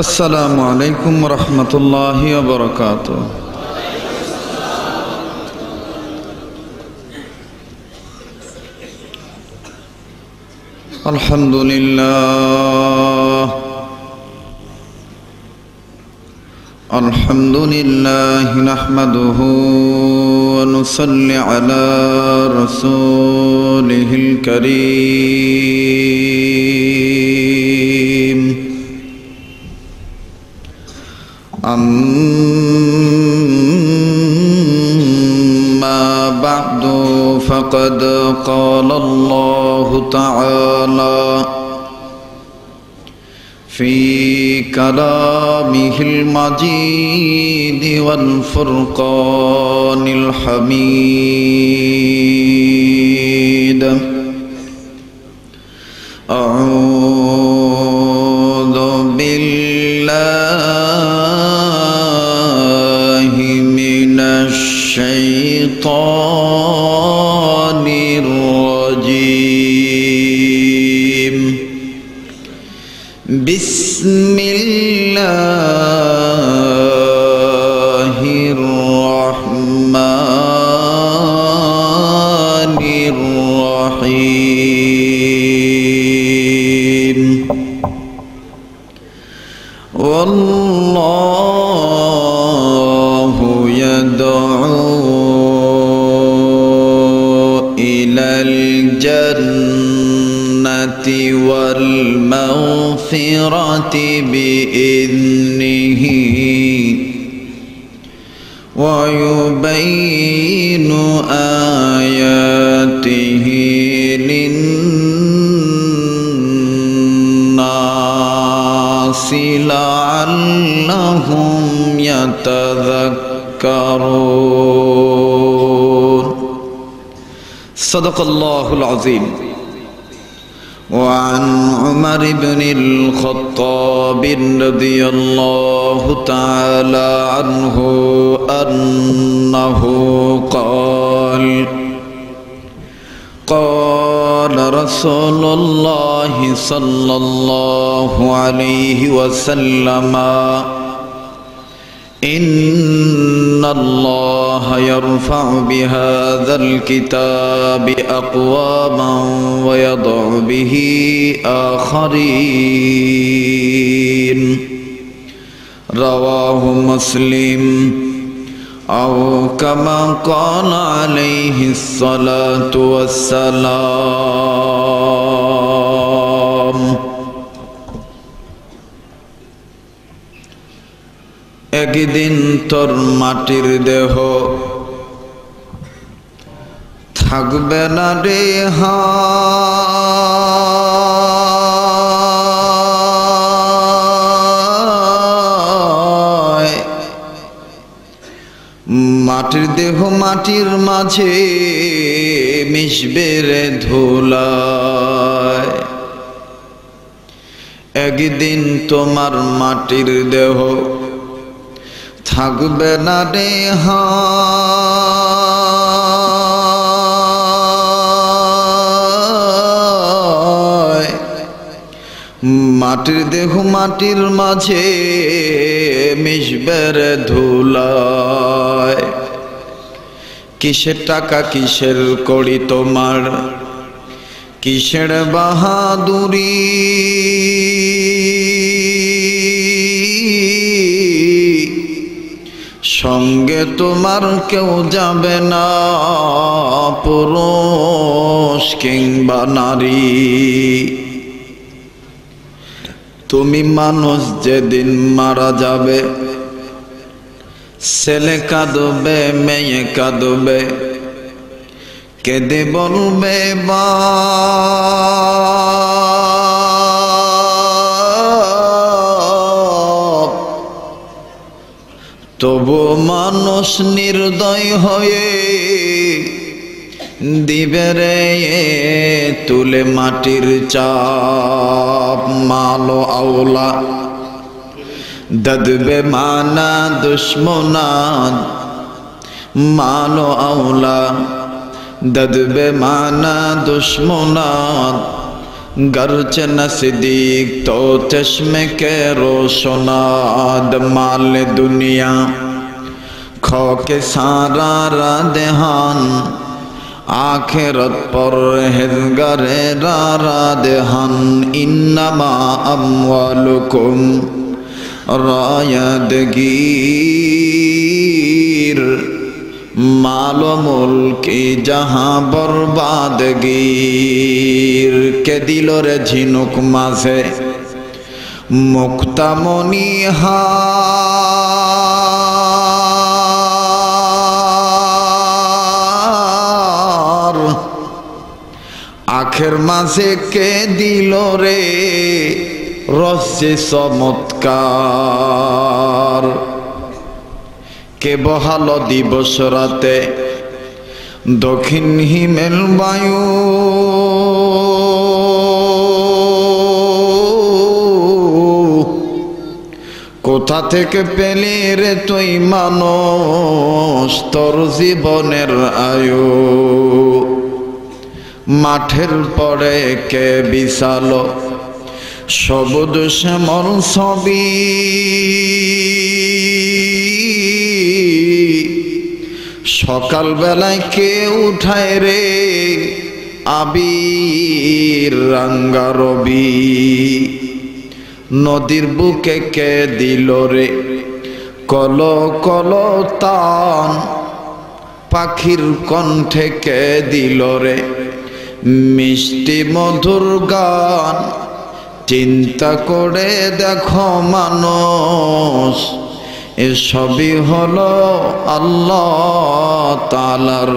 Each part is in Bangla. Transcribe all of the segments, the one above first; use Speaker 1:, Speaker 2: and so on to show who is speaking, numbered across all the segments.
Speaker 1: السلام عليكم ورحمة الله وبركاته. الحمد لله نحمده ونصلي على رسوله الكريم. أما بعد فقد قال الله تعالى في كلامه المجيد والفرقان الحميد: أعوذ بالله من الشيطان الرجيم. بسم الله الرحمن الرحيم. والله يدعو إلى الجنة والمغفرة بإذنه ويبين آياته للناس لعلهم يتذكرون. صدق الله العظيم. وعن عمر بن الخطاب رضي الله تعالى عنه أنه قال: قال رسول الله صلى الله عليه وسلم: إن الله يرفع بهذا الكتاب أقواما ويضع به آخرين. رواه مسلم، أو كما قال عليه الصلاة والسلام. একদিন তোর মাটির দেহ থাকবে না রে হায়, মাটির দেহ মাটির মাঝে মিশবে রে ধুলায়। একদিন তোমার মাটির দেহ থাকবে না রে হায়, মাটির দেহ মাটির মাঝে মিশবে রে ধুলায়। কিসের টাকা কিসের কড়ি তোমার, কিসের বাহাদুরি, সঙ্গে তোমার কেউ যাবে না, পুরুষ কিংবা নারী। তুমি মানুষ যেদিন মারা যাবে, ছেলে কাঁদবে মেয়ে কাঁদবে, কেঁদে বলবে বা তবু মানুষ নির্দয় হয়ে দিবে রে তুলে মাটির চাপ। মালো আওলা দদবে মানা দুশ্মনাদ, মালো আওলা দদবে মানা দুশ্মনাদ, गरचे नज़दीक तो चश्मे के रोशनाद माल दुनिया खो के सारा रादेहान आखिरत पर हिज़गारे रादेहान इन्नमा अम्वालुकुम रायदगीर मालो मुल्की जहाँ बर्बादगीर के दिलो रे झिनुक मासे मुक्तामणि हार आखिर मासे के दिलो रे रस्से चमत्कार के बहालो दिवस राते दक्षिण हिमेल वायु कोथा थेके पेले रे तुई मानुष तोर जीवनेर आयु माठेर परे के बिछालो सबुज श्यामल छवि सकाल बेलाय के उठाय रे आबिर रंगा रवि नदीर बुके के दिलो रे कलो कलो तान पाखिर कण्ठे के दिलो रे मिष्टि मधुर गान चिंता करे देखो मानुष एसबই হলো আল্লাহ তাআলার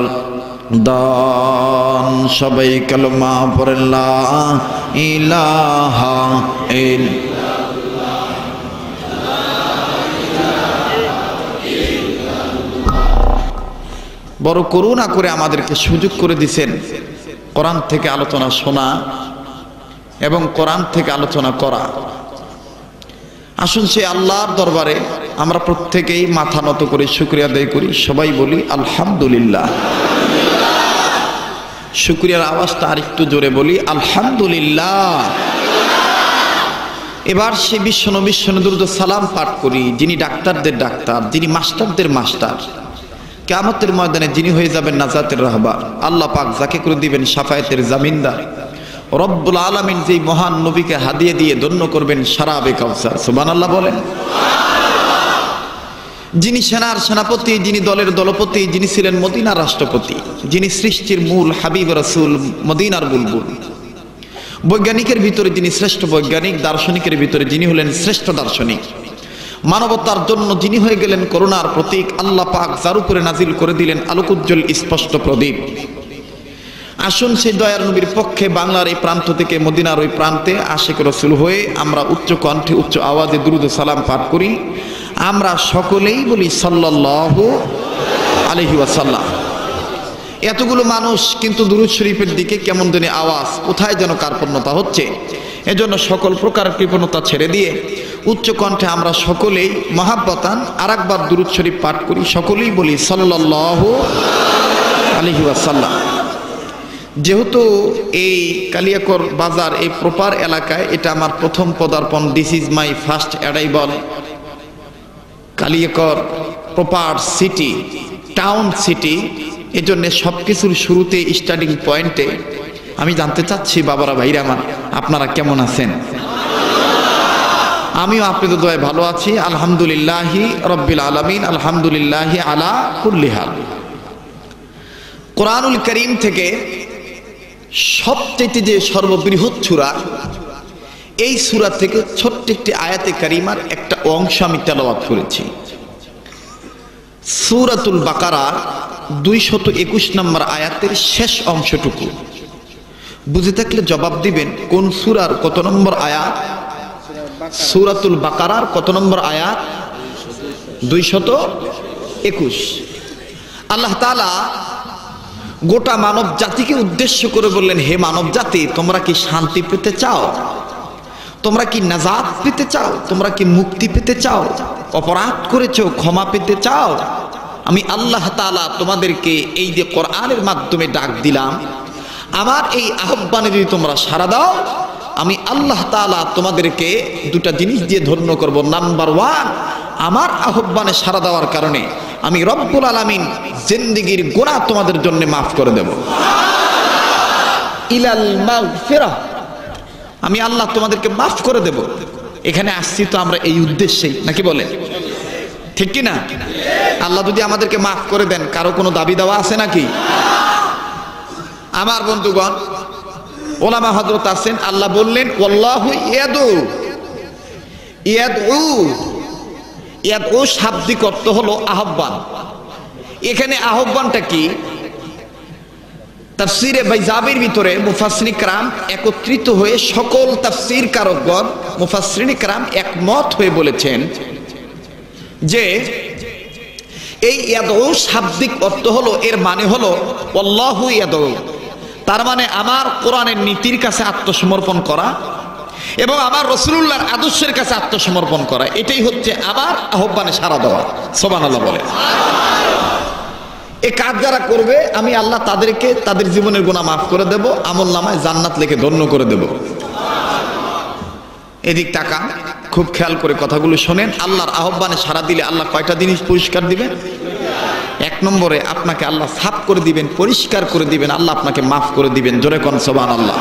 Speaker 1: দান সবাই কালেমা পড়েন লা ইলাহা ইল্লাল্লাহ বড় করুণা করে আমাদেরকে সুযোগ করে দিবেন কোরআন থেকে আলোচনা শোনা এবং কোরআন থেকে আলোচনা করা আসুন সেই আল্লাহর দরবারে আমরা প্রত্যেকেই মাথা নত করে শুকরিয়া আদায় করি সবাই বলি আলহামদুলিল্লাহ শুকরিয়ার আওয়াজটা আরেকটু জোরে বলি আলহামদুলিল্লাহ এবার সেই বিশ্বনবী দরুদ সালাম পাঠ করি যিনি ডাক্তারদের ডাক্তার যিনি মাস্টারদের মাস্টার কিয়ামতের ময়দানে যিনি হয়ে যাবেন নাজাতের রাহবার আল্লাহ পাক যাকে করে দিবেন শাফায়াতের জামিনদার রব্বুল আলামিন যেই মহান নবীকে হাদিয়া দিয়ে ধন্য করবেন শরাবে কাউসার সুবহানাল্লাহ বলেন যিনি সেনার সেনাপতি যিনি দলের দলপতি যিনি ছিলেন মদিনার রাষ্ট্রপতি যিনি সৃষ্টির মূল হাবিব রাসূল মদিনার বুলবুল বৈজ্ঞানিকের ভিতরে যিনি শ্রেষ্ঠ বৈজ্ঞানিক দার্শনিকের ভিতরে যিনি হলেন শ্রেষ্ঠ দার্শনিক মানবতার জন্য যিনি হয়ে গেলেন করুণার প্রতীক আল্লাহ পাক যার উপরে নাজিল করে দিলেন আলোকোজ্জ্বল স্পষ্ট প্রদীপ আসুন সেই দয়ার নবীর পক্ষে বাংলার এই প্রান্ত থেকে মদিনার ওই প্রান্তে আশিক রাসূল হয়ে আমরা উচ্চ কণ্ঠে উচ্চ আওয়াজে দুরূদ ও সালাম পাঠ করি আমরা সকলেই বলি সাল্লাল্লাহু আলাইহি ওয়াসাল্লাম এতগুলো মানুষ কিন্তু দুরূদ শরীফের দিকে কেমন জানি আওয়াজ কোথায় যেন কার্পণ্যতা হচ্ছে এজন্য সকল প্রকার কৃপণতা ছেড়ে দিয়ে উচ্চ কণ্ঠে আমরা সকলেই মহাব্বতান আরেকবার দুরূদ শরীফ পাঠ করি সকলেই বলি সাল্লাল্লাহু আলাইহি ওয়াসাল্লাম যেহেতু এই কালিয়াকর বাজার এই প্রপার এলাকায় এটা আমার প্রথম পদার্পণ this is my first arrival Kaliakair proper city town city এজন্য সবকিছুর শুরুতে স্টার্টিং পয়েন্টে আমি জানতে চাচ্ছি বাবারা ভাইরা আমার আপনারা কেমন আছেন আমিও আপনাদের দয়ায় ভালো আছি আলহামদুলিল্লাহি রাব্বিল আলামিন আলহামদুলিল্লাহি আলা কুল্লি হাল কোরআনুল কারীম থেকে সবচেয়ে যে সর্ববৃহৎ সূরা এই সূরা থেকে ছোট্ট একটি আয়াতে কারিমার একটা অংশ আমি তেলাওয়াত করেছি সূরাতুল বাকারা 221 নম্বর আয়াতের শেষ অংশটুকু বুঝে থাকলে জবাব দিবেন কোন সূরার কত নম্বর আয়াত সূরাতুল বাকারার কত নম্বর আয়াত 221 আল্লাহ তাআলা গোটা মানব জাতিকে উদ্দেশ্য করে বললেন হে মানব জাতি তোমরা কি শান্তি পেতে চাও তোমরা কি নাজাত পেতে চাও তোমরা কি মুক্তি পেতে চাও অপরাধ করেছো ক্ষমা পেতে চাও আমি আল্লাহ তাআলা তোমাদেরকে এই যে কোরআনের মাধ্যমে ডাক দিলাম আমার এই আহ্বানে যদি তোমরা সাড়া দাও আমি আল্লাহ তাআলা তোমাদেরকে দুটা জিনিস দিয়ে ধন্য করব। নাম্বার 1, আমার আহ্বানে সাড়া দেওয়ার কারণে আমি রব্বুল আলামিন জিন্দেগীর গুনাহ তোমাদের জন্য মাফ করে দেব। ইলাল মাগফিরাহ, আমি আল্লাহ তোমাদেরকে মাফ করে দেব। এখানে আসছি তো আমরা এই উদ্দেশ্যেই, নাকি বলেন ঠিক কি না? আল্লাহ যদি আমাদেরকে মাফ করে দেন, কারো কোনো দাবি দেওয়া আছে নাকি? আমার বন্ধুগণ, ওলামা হযরত আছেন, আল্লাহ বললেন ওয়াল্লাহু ইয়াদউ। ইয়াদউ শাব্দিক অর্থ হলো আহ্বান। এখানে আহ্বানটা কি? তাফসীরে বাইজাবির ভিতরে মুফাসসিরিন کرام একত্রিত হয়ে সকল তাফসীর কারকগণ মুফাসসিরিন کرام একমত হয়ে বলেছেন যে এই ইয়াদউ শাব্দিক অর্থ হলো, এর মানে হলো আল্লাহু ইয়াদউ, তার মানে আমার কোরআনের নীতির কাছে আত্মসমর্পণ করা এবং আমার রাসূলুল্লাহর আদর্শের কাছে আত্মসমর্পণ করা, এটাই হচ্ছে আমার আহ্বানে সাড়া দেওয়া। সুবহানাল্লাহ বলে। এই কাজ যারা করবে আমি আল্লাহ তাদেরকে তাদের জীবনের গুনাহ মাফ করে দেব, আমলনামায় জান্নাত লিখে ধন্য করে দেব। এদিক তাকান, খুব খেয়াল করে কথাগুলো শোনেন। আল্লাহর আহ্বানে সাড়া দিলে আল্লাহ কয়টা জিনিস পুরস্কার দিবেন? 1 নম্বরে আপনাকে আল্লাহ সাফ করে দিবেন, পরিষ্কার করে দিবেন, আল্লাহ আপনাকে মাফ করে দিবেন। জোরে কোন সুবহানাল্লাহ।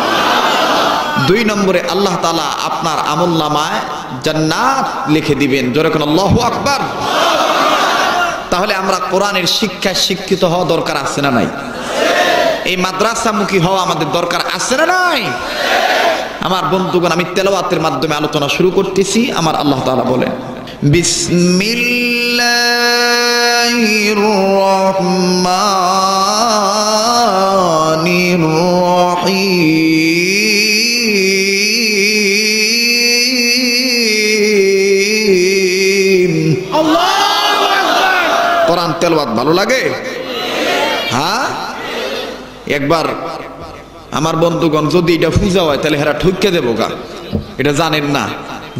Speaker 1: 2 নম্বরে আল্লাহ তাআলা আপনার আমলনামায় জান্নাত লিখে দিবেন। জোরে কোন আল্লাহু আকবার। তাহলে আমরা কোরআনের শিক্ষায় শিক্ষিত হওয়া দরকার আছে না নাই? এই মাদ্রাসামুখী হওয়া আমাদের দরকার আছে না নাই? আমার বন্ধুগণ, আমি তেলাওয়াতের মাধ্যমে আলোচনা শুরু করতেছি। আমার আল্লাহ তাআলা বলেন, বিসমিল্লাহির রহমানির রহিম। আল্লাহু আকবার। কোরআন তেলাওয়াত ভালো লাগে? হ্যাঁ, একবার আমার বন্ধুগণ, যদি এটা পূজা হয় তাহলে হেরা ঠুকে দেবো গা, এটা জানেন না।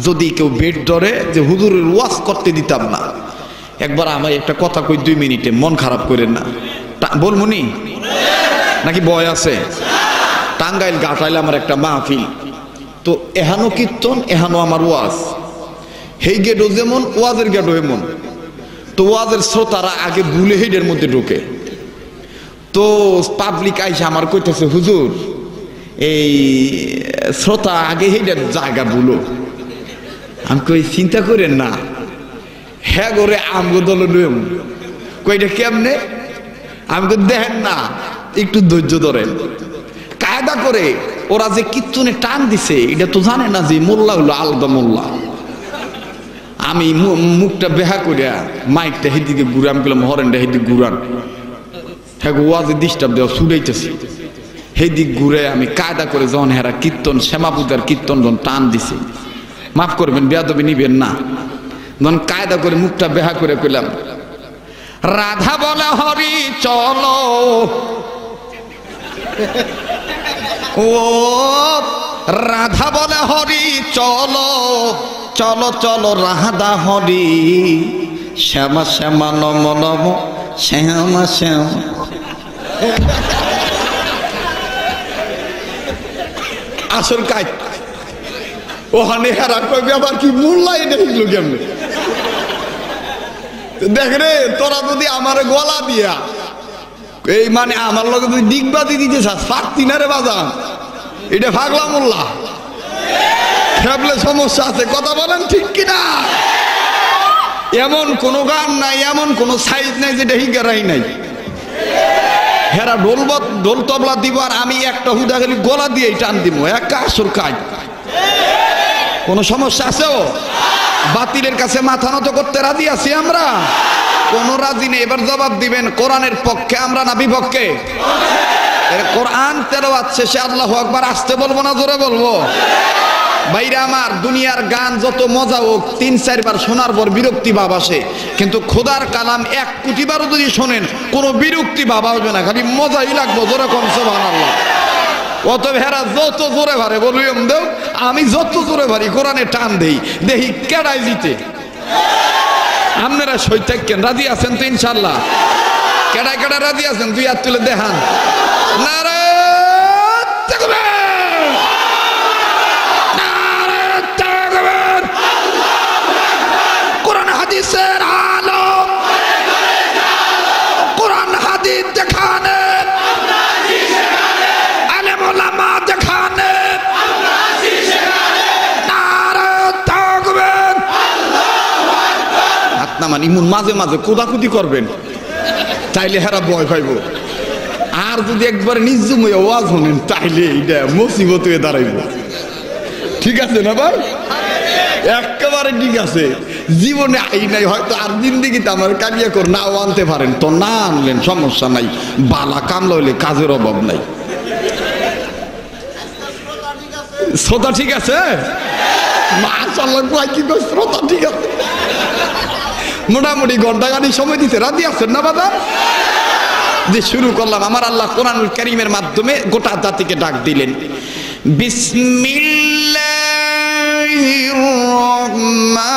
Speaker 1: যদি কেউ বেড ধরে যে হুজুরের ওয়াজ করতে দিতাম না, একবার আমার একটা কথা কই 2 মিনিটে, মন খারাপ করেন না। বলমুনি নাকি বয় আছে? টাঙ্গাইল ঘাটাইলে আমার একটা মাহফিল, তো এহানো কীর্তন, এহানো আমার ওয়াজ। হেই গেটও যেমন, ওয়াজের গেটও এমন। তো ওয়াজের শ্রোতারা আগে ভুলে হেডের মধ্যে ঢোকে। তো পাবলিক আইসা আমার কইতেছে, হুজুর এই শ্রোতা আগে হেডের জায়গা ভুলো। আমি কই চিন্তা করেন না, হ্যাঁ করে আমগো দল নিয়ম। কইটা কেমনে? আমি কই দেখেন না, একটু ধৈর্য ধরেন। কায়দা করে ওরা যে কীর্তনে টান দিছে, এটা তো জানে না যে মোল্লা হলো আলাদা মোল্লা। আমি মুখটা বেহা করিয়া মাইকটা হেদিকে ঘুরাম, গেলাম হরেনটা হেদিকে ঘুরান। হ্যাঁ, ওয়াজে ডিস্টার্ব দেওয়া ছুটাইতেছি। সেই দিক ঘুরে আমি কায়দা করে যখন হেরা কীর্তন, শ্যামা পূজার কীর্তন যখন টান দিছে, মাফ করবেন, বেয়াদবি নিবেন না, যখন কায়দা করে মুখটা বেহা করে কইলাম, রাধা বলে হরি চলো, ও রাধা বলে হরি চলো, চলো চলো রাধা হরি, শ্যামা শ্যামা নম নম শ্যামা শ্যামা। আসল কাজ ওখানে হেরা কইবে আবার কি মোল্লাই দেখলো কেমনে। দেখ রে, তোরা যদি আমার গলা দিয়া এই মানে আমার লগে তুই ডিগবাদি দিতে চাস, পারতি না রে বাজান, এটা পাগলা মোল্লা। ফেবলে সমস্যা আছে, কথা বলেন ঠিক কিনা? এমন কোন গান নাই, এমন কোন সাইজ নাই যেটা হিগারাই নাই। হেরা ঢোল তবলা দিব আর আমি একটা হুদা খালি গলা দিয়ে টান দিব, একা আসর কাজ। কোন সমস্যা আছে? বাতিলের কাছে মাথা নত করতে রাজি আছি আমরা? কোন রাজি নেই। এবার জবাব দিবেন, কোরআনের পক্ষে আমরা না বিপক্ষে? কোরআন তেলাওয়াত শেষে আল্লাহু আকবার আসতে বলবো না জোরে বলবো? ভাইরা আমার, দুনিয়ার গান যত মজা হোক, 3-4 বার শোনার পর বিরক্তি ভাব আসে, কিন্তু খোদার কালাম 1 কোটি বারও যদি শোনেন কোনো বিরক্তি ভাব আসবে না, খালি মজাই লাগবো। জোরে কোন সুবহানাল্লাহ। অত ভেড়া যত জোরে ভারে বলিউম দেও, আমি যত জোরে ভারি কোরআনে টান দেই, দেখি কেডাই জিতে। আপনারা সই থাকেন, রাজি আছেন তো ইনশাল্লাহ? কেডাই কেডা রাজি আছেন? 2 হাত তুলে দেখান। নারে তাকবীর,
Speaker 2: নামান ইমন মাঝে মাঝে কোদাকুদি করবেন, তাইলে হেরা ভয় পাইব। আর যদি একবার নিজুম ওয়াজ হনেন তাইলে এটা মুসিবত হয়ে দাঁড়াইব। ঠিক আছে না ভাই? একেবারে ঠিক আছে। জীবনে আই নাই হয়তো আর জিন্দিগিতে আমার কালিয়া কর নাও আনতে পারেন, তো না আনলেন সমস্যা নাই, বালা কামলা হইলে কাজের অভাব নাই। শ্রোতা ঠিক আছে? মাশাআল্লাহ, কয় কি কয় শ্রোতা ঠিক আছে। মোটামুটি ঘন্টা গাড়ি সময় দিতে রাজি আছেন না বাবা? যে শুরু করলাম। আমার আল্লাহ কোরআনুল কারীমের মাধ্যমে গোটা জাতিকে ডাক দিলেন, বিসমিল্লাহির রহমানির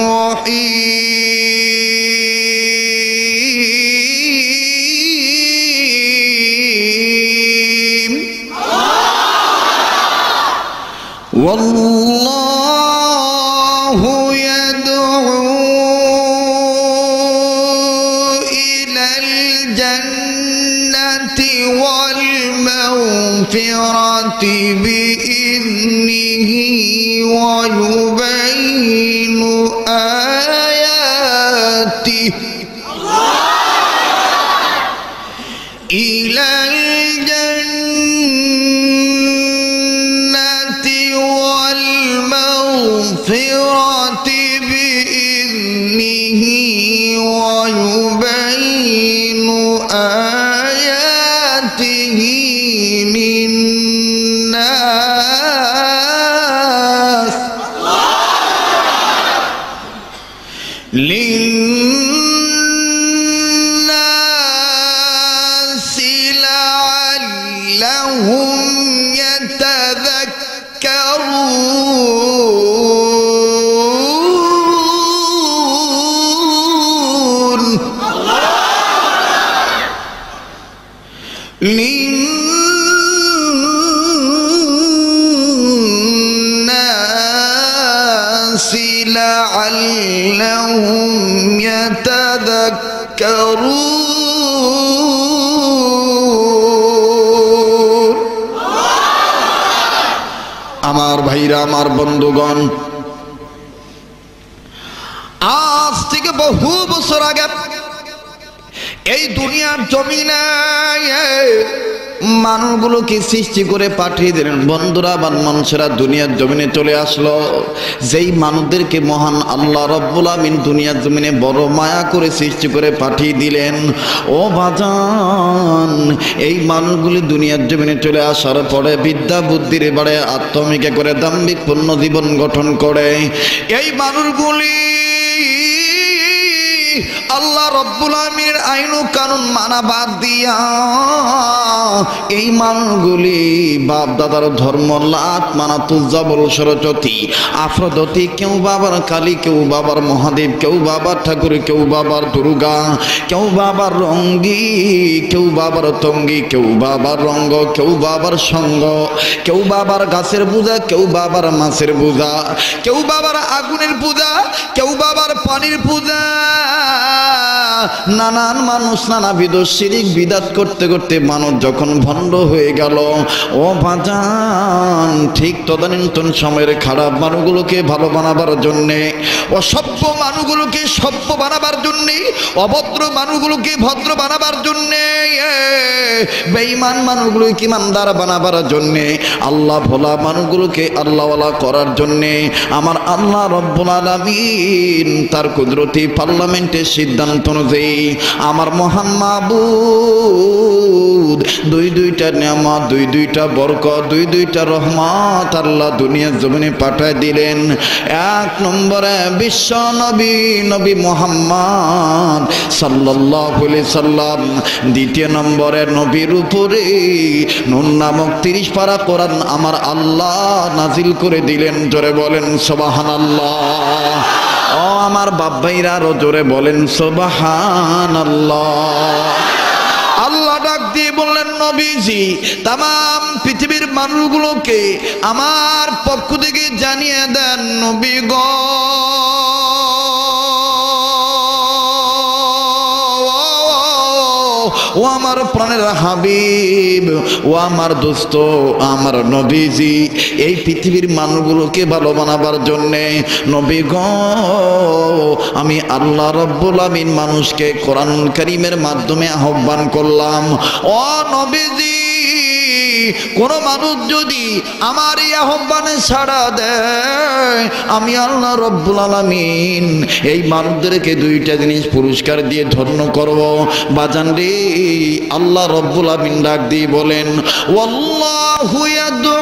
Speaker 2: রহিম। ওয়াল্লাহু ইয়াদউ ইলাল জান্নাতি ওয়াল মাগফিরাতি বিইذনিহি ওয়া ইউবাইনু আয়াতিহি ইলাল জান্নাতি ওয়াল মাগফিরাতি বিইذনিহি ওয়া ইউবাইনু আয়াতিহি লিন-নাস লাআল্লাহুম ইয়াতাযাক্কারুন। লিন-নাসি লাআল্লাহুম ইয়াতাযাক্কারুন। আমার ভাইরা, আমার বন্ধুগণ, আজ থেকে বহু বছর আগে এই দুনিয়ার জমিনে মানুষগুলোকে সৃষ্টি করে পাঠিয়ে দিলেন। বন্ধুরা বা মানুষেরা দুনিয়ার জমিনে চলে আসলো। যেই মানুষদেরকে মহান আল্লাহ রব্বুল আমিন দুনিয়ার জমিনে বড় মায়া করে সৃষ্টি করে পাঠিয়ে দিলেন, ও বাজান, এই মানুষগুলি দুনিয়ার জমিনে চলে আসার পরে বিদ্যা বুদ্ধির বাড়ে আত্মমিকা করে দাম্ভিক পূর্ণ জীবন গঠন করে এই মানুষগুলি আল্লাহ রব্বুল আমিনের আইন ও কানুন মানা বাদ দিয়া এই মানুষগুলি বাপ দাদার ধর্ম লাত মানা তুজাবল সরস্বতী আফ্রোদতী, কেউ বাবার কালী, কেউ বাবার মহাদেব, কেউ বাবার ঠাকুর, কেউ বাবার দুর্গা, কেউ বাবার রঙ্গি, কেউ বাবার তঙ্গি, কেউ বাবার রঙ্গ, কেউ বাবার সঙ্গ, কেউ বাবার গাছের পূজা, কেউ বাবার মাছের পূজা, কেউ বাবার আগুনের পূজা, কেউ বাবার পানির পূজা। নানান মানুষ নানাবিধ শিরিক বিদাত করতে করতে মানুষ যখন ভণ্ড হয়ে গেল, ও বাজান, ঠিক তদানীন্তন সময়ের খারাপ মানুষগুলোকে ভালো বানাবার জন্যে, অসভ্য মানুষগুলোকে সভ্য বানাবার জন্যে, অভদ্র মানুষগুলোকে ভদ্র বানাবার জন্যে, বেঈমান মানুষগুলোকে ইমানদার বানাবার জন্যে, আল্লাহ ভোলা মানুষগুলোকে আল্লাহওয়ালা করার জন্যে আমার আল্লাহ রব্বুল আলামিন তার কুদরতি পার্লামেন্টের সিদ্ধান্ত অনুযায়ী আমার মহান মাবুদ দুইটা নিয়ামত, দুইটা বরকত, দুইটা রহমত আল্লাহ দুনিয়ার জমিনে পাঠায় দিলেন। এক নম্বরে বিশ্ব নবী মুহাম্মদ সাল্লাল্লাহু আলাইহি সাল্লাম, দ্বিতীয় নম্বরে নবীর উপরে নূর নামক 30 পারা কোরআন আমার আল্লাহ নাজিল করে দিলেন। জোরে বলেন সুবহানাল্লাহ। ও আমার বাপ ভাইরা, আরো জোরে বলেন সুবহানাল্লাহ। আল্লাহ ডাক দিয়ে বললেন, নবীজি তামাম পৃথিবীর মানুষগুলোকে আমার পক্ষ থেকে জানিয়ে দেন, নবী গো, ও আমার প্রাণের হাবিব, ও আমার দোস্ত, আমার নবীজি, এই পৃথিবীর মানুষগুলোকে ভালো বানাবার জন্যে নবী গো আমি আল্লাহ রব্বুল আমিন মানুষকে কোরআনুল কারীমের মাধ্যমে আহ্বান করলাম। ও নবীজি, কোন মানুষ যদি আমার এই আহ্বানে সাড়া দেয়, আমি আল্লাহ রব্বুল আলামিন এই মানুষদেরকে দুইটা জিনিস পুরস্কার দিয়ে ধন্য করব। বাজান রে, আল্লাহ রব্বুল আমিন ডাক দিয়ে বলেন, ওয়াল্লাহু ইয়াদউ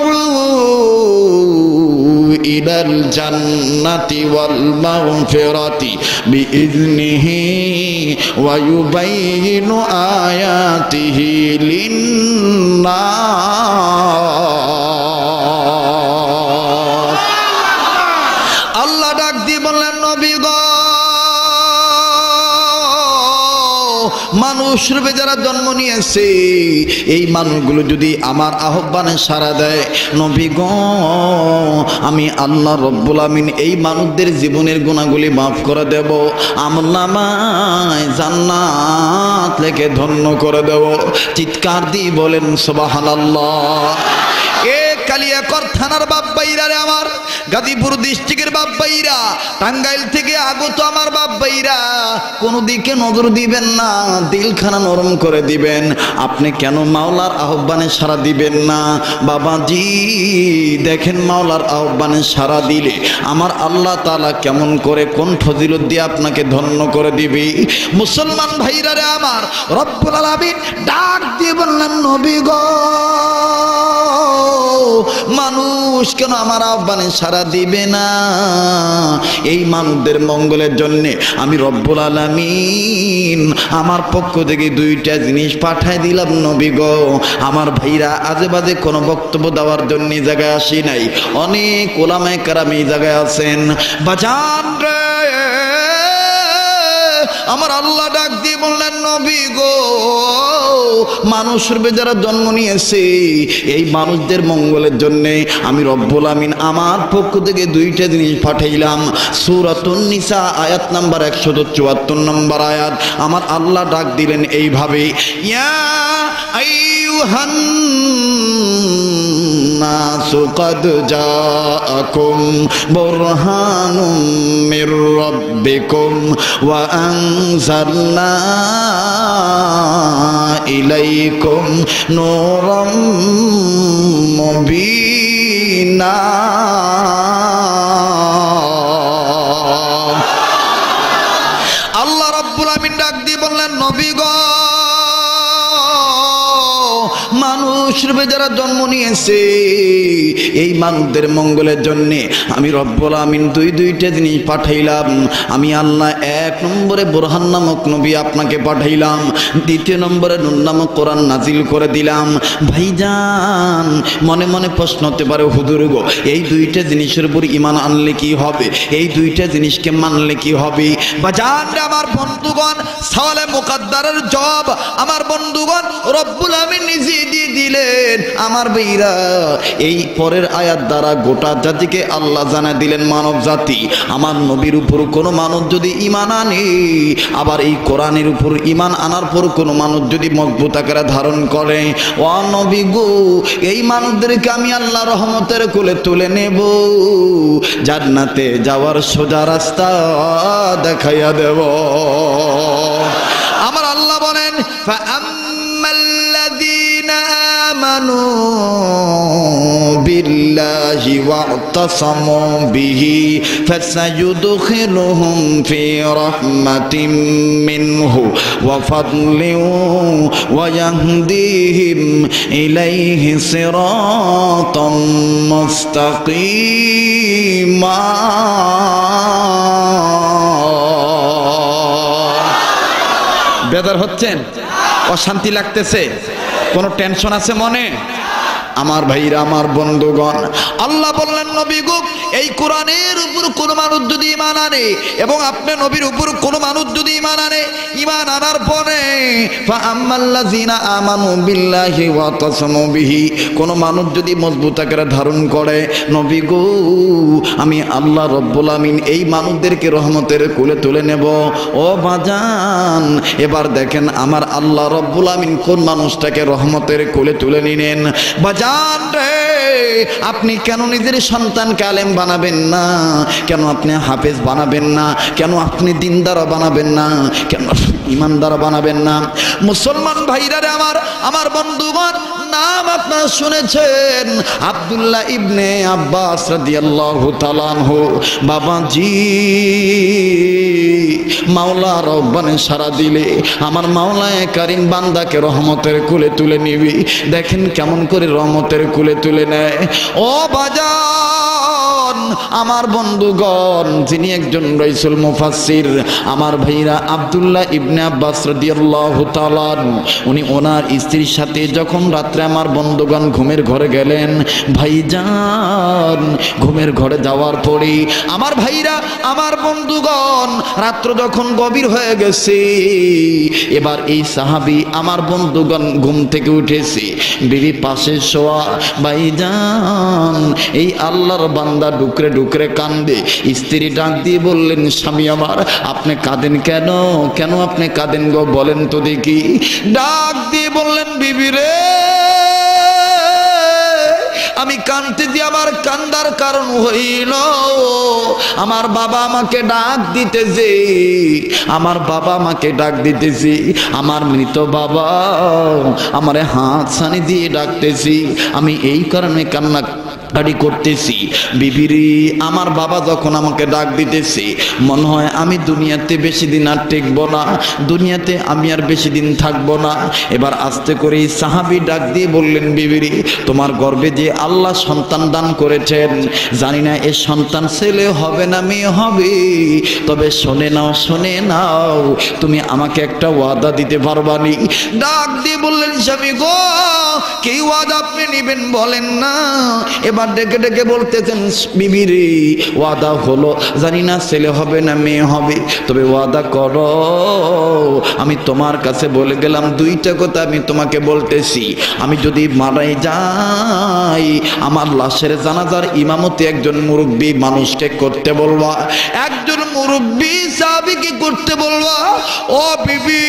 Speaker 2: ইলাল জান্নাতি ওয়াল মাগফিরাতি বিইذনিহি ওয়া ইউবাইয়িনু আয়াতিহি লিন-নাস। আল্লাহ ডাক দিয়ে বললেন, নবী গো, মানুষ রূপে যারা জন্ম নিয়েছে এই মানুষগুলো যদি আমার আহ্বানে সাড়া দেয়, নবী গো আমি আল্লাহ রব্বুল আমিন এই মানুষদের জীবনের গুনাহগুলি মাফ করে দেব, আমলনামায় জান্নাত লেখে ধন্য করে দেব। চিৎকার দিয়ে বলেন সুবহানাল্লাহ। এ কালিয়াকর থানার বাপ ভাইরা রে আমার, গাজীপুর ডিস্ট্রিক্টের বাপ ভাইরা, টাঙ্গাইল থেকে আগত আমার বাপ ভাইরা, কোনো দিকে নজর দিবেন না, দিলখানা নরম করে দিবেন। আপনি কেন মাওলার আহ্বানে সাড়া দিবেন না? বাবাজি দেখেন, মাওলার আহ্বানে সাড়া দিলে আমার আল্লাহ তাআলা কেমন করে কোন ফজিলত দিয়ে আপনাকে ধন্য করে দিবে। মুসলমান ভাইরা রে আমার, রব্বুল আলামিন ডাক দিয়ে বললেন, নবী গো মানুষ কেন আমার আহ্বানে সাড়া দিবে না? এই মানুষদের মঙ্গলের জন্য আমি রব্বুল আলামিন আমার পক্ষ থেকে দুইটা জিনিস পাঠাই দিলাম। নবী গো আমার ভাইরা, আজে বাজে কোনো বক্তব্য দেওয়ার জন্য জায়গায় আসি নাই। অনেক ওলামায়ে কেরাম এই জায়গায় আছেন। বাজান রে, আমার আল্লাহ ডাক দিয়ে বললেন, নবী গো মানুষ রূপে যারা জন্ম নিয়েছে এই মানুষদের মঙ্গলের জন্য আমি রব্বুল আমিন আমার পক্ষ থেকে দুইটা জিনিস পাঠাইলাম। সূরাতুন নিসা আয়াত নাম্বার 174 নম্বর আয়াত। আমার আল্লাহ ডাক দিলেন এইভাবে, ইয়া আইয়ুহান নাসু ক্বাদ জাআকুম বুরহানুম মির রাব্বিকুম ওয়া আনজালনা ইলাইকুম নূরাম মুবিনা। আল্লাহ রাব্বুল আমিন ডাক দিয়ে বললেন, নবী গো মানুষ রূপে যারা জন্ম নিয়েছে এই মানুষদের মঙ্গলের জন্য আমি রব্বুল আমিন দুইটা জিনিস পাঠাইলাম। আমি আল্লাহ 1 নম্বরে বুরহান নামক নবী আপনাকে পাঠাইলাম, 2 নম্বরে নূর নামক কোরআন নাজিল করে দিলাম। ভাইজান মনে মনে প্রশ্ন হতে পারে, হুজুর গো এই দুইটা জিনিসের উপর ঈমান আনলে কি হবে? এই দুইটা জিনিসকে মানলে কি হবে? বাজান রে আমার বন্ধুগণ, সওয়ালে মুকদ্দারের জবাব আমার বন্ধুগণ রব্বুল আমিন নিজে দিয়ে দিলেন। আমার ভাইরা, এই পরের আয়াত দ্বারা গোটা জাতিকে আল্লাহ জানায় দিলেন, মানব জাতি আমার নবীর উপর কোনো মানুষ যদি ঈমান আনে, আবার এই কোরআনের উপর ঈমান আনার পর কোনো মানুষ যদি মজবুত আকারে ধারণ করে, ও নবী গো এই মানুষদেরকে আমি আল্লাহ রহমতের কোলে তুলে নেব, জান্নাতে যাওয়ার সোজা রাস্তা দেখাইয়া দেব। আমার আল্লাহ বলেন, ফাআম্মাল্লাযীনা আমানু বিল্লাহি ওয়া'তাসামু বিহি ফাসায়ুদখিলুহুম ফি রাহমাতিম মিনহু ওয়া ফাদলিন ওয়া ইয়াহদিহিম ইলাইহি সিরাতাম মুস্তাকিমা। বেদার হচ্ছেন? অশান্তি লাগতেছে? কোনো টেনশন আছে মনে? আমার ভাইরা, আমার বন্ধুগণ, আল্লাহ বললেন নবী গো, এই কোরআনের উপর কোন মানুষ যদি ঈমান আনে এবং আপনি নবীর উপর কোন মানুষ যদি ঈমান আনে, ঈমান আনার পরে ফাআম্মাল্লাযিনা আমানু বিল্লাহি ওয়া তাসামু বিহি, কোন মানুষ যদি মজবুত আকারে ধারণ করে, নবী গো আমি আল্লাহ রব্বুল আমিন এই মানুষদেরকে রহমতের কোলে তুলে নেব। ও বাজান, এবার দেখেন আমার আল্লাহ রব্বুল আমিন কোন মানুষটাকে রহমতের কোলে তুলে নিলেন। বাজান রে, আপনি কেন নিজের সন্তানকে আলেম বানাবেন না? কেন আপনি হাফেজ বানাবেন না? কেন আপনি দিনদার বানাবেন না? কেন ইমানদার বানাবেন না? মুসলমান ভাইরা রে, আমার বন্ধুগণ, নাম আপনারা শুনেছেন আব্দুল্লাহ ইবনে আব্বাস রাদিয়াল্লাহু তাআলা আনহু। বাবাজি, মাওলা রব্বানে সারা দিলে আমার মাওলায়ে কারীম বান্দাকে রহমতের কোলে তুলে নিবি। দেখেন কেমন করে রহমতের কোলে তুলে নেয়। ও বাজান, আমার বন্ধুগণ, যিনি একজন রাইসুল মুফাসসির, আমার ভাইরা আব্দুল্লাহ ইবনে আব্বাস রাদিয়াল্লাহু তাআলা, উনি ওনার স্ত্রীর সাথে যখন রাত্রে আমার বন্ধুগণ ঘুমের ঘরে গেলেন, ভাইজান ঘুমের ঘরে যাওয়ার পরে আমার ভাইরা, আমার বন্ধুগণ, রাত্র যখন গভীর হয়ে গেছে, এবার এই সাহাবী আমার বন্ধুগণ ঘুম থেকে উঠেছে, বিবি পাশে শোয়া। ভাইজান, এই আল্লাহর বান্দা ডুকরে ডুকরে কান্দে। স্ত্রী ডাক দিয়ে বললেন, স্বামী আমার, আপনি কাঁদেন কেন? কেন আপনি কাঁদেন গো, বলেন তো দেখি। ডাক দিয়ে বললেন, বিবি রে, আমি কাঁদতে দিয়ে আমার কান্দার কারণ হইল আমার বাবা আমাকে ডাক দিতেছে, আমার বাবা আমাকে ডাক দিতেছি, আমার মৃত বাবা আমারে হাত ছানি দিয়ে ডাকতেছি, আমি এই কারণে কান্না কাড়ি করতেছি। বিবিরি, আমার বাবা যখন আমাকে ডাক দিতেছে, মনে হয় আমি দুনিয়াতে বেশি দিন আর টিকবো না, দুনিয়াতে আমি আর বেশি দিন থাকবো না। এবার আস্তে করে সাহাবী ডাক দিয়ে বললেন, বিবিরি, তোমার গর্ভে যে আল্লাহ সন্তান দান করেছেন, জানি না এ সন্তান ছেলে হবে না মেয়ে হবে, তবে শুনে নাও, শুনে নাও, তুমি আমাকে একটা ওয়াদা দিতে পারবানি? ডাক দিয়ে বললেন, স্বামী গো, কি ওয়াদা আপনি নিবেন বলেন না? এবার ডেকে ডেকে বলতেছেন, বিবিরে, ওয়াদা হলো, জানি না ছেলে হবে না মেয়ে হবে, তবে ওয়াদা করো। আমি তোমার কাছে বলে গেলাম, দুইটা কথা আমি তোমাকে বলতেছি, আমি যদি মারাই যাই, আমার লাশের জানাজার ইমামতি একজন মুরব্বী মানুষকে করতে বলবা, একজন মুরব্বী সাহাবীকে করতে বলবা। ও বিবি,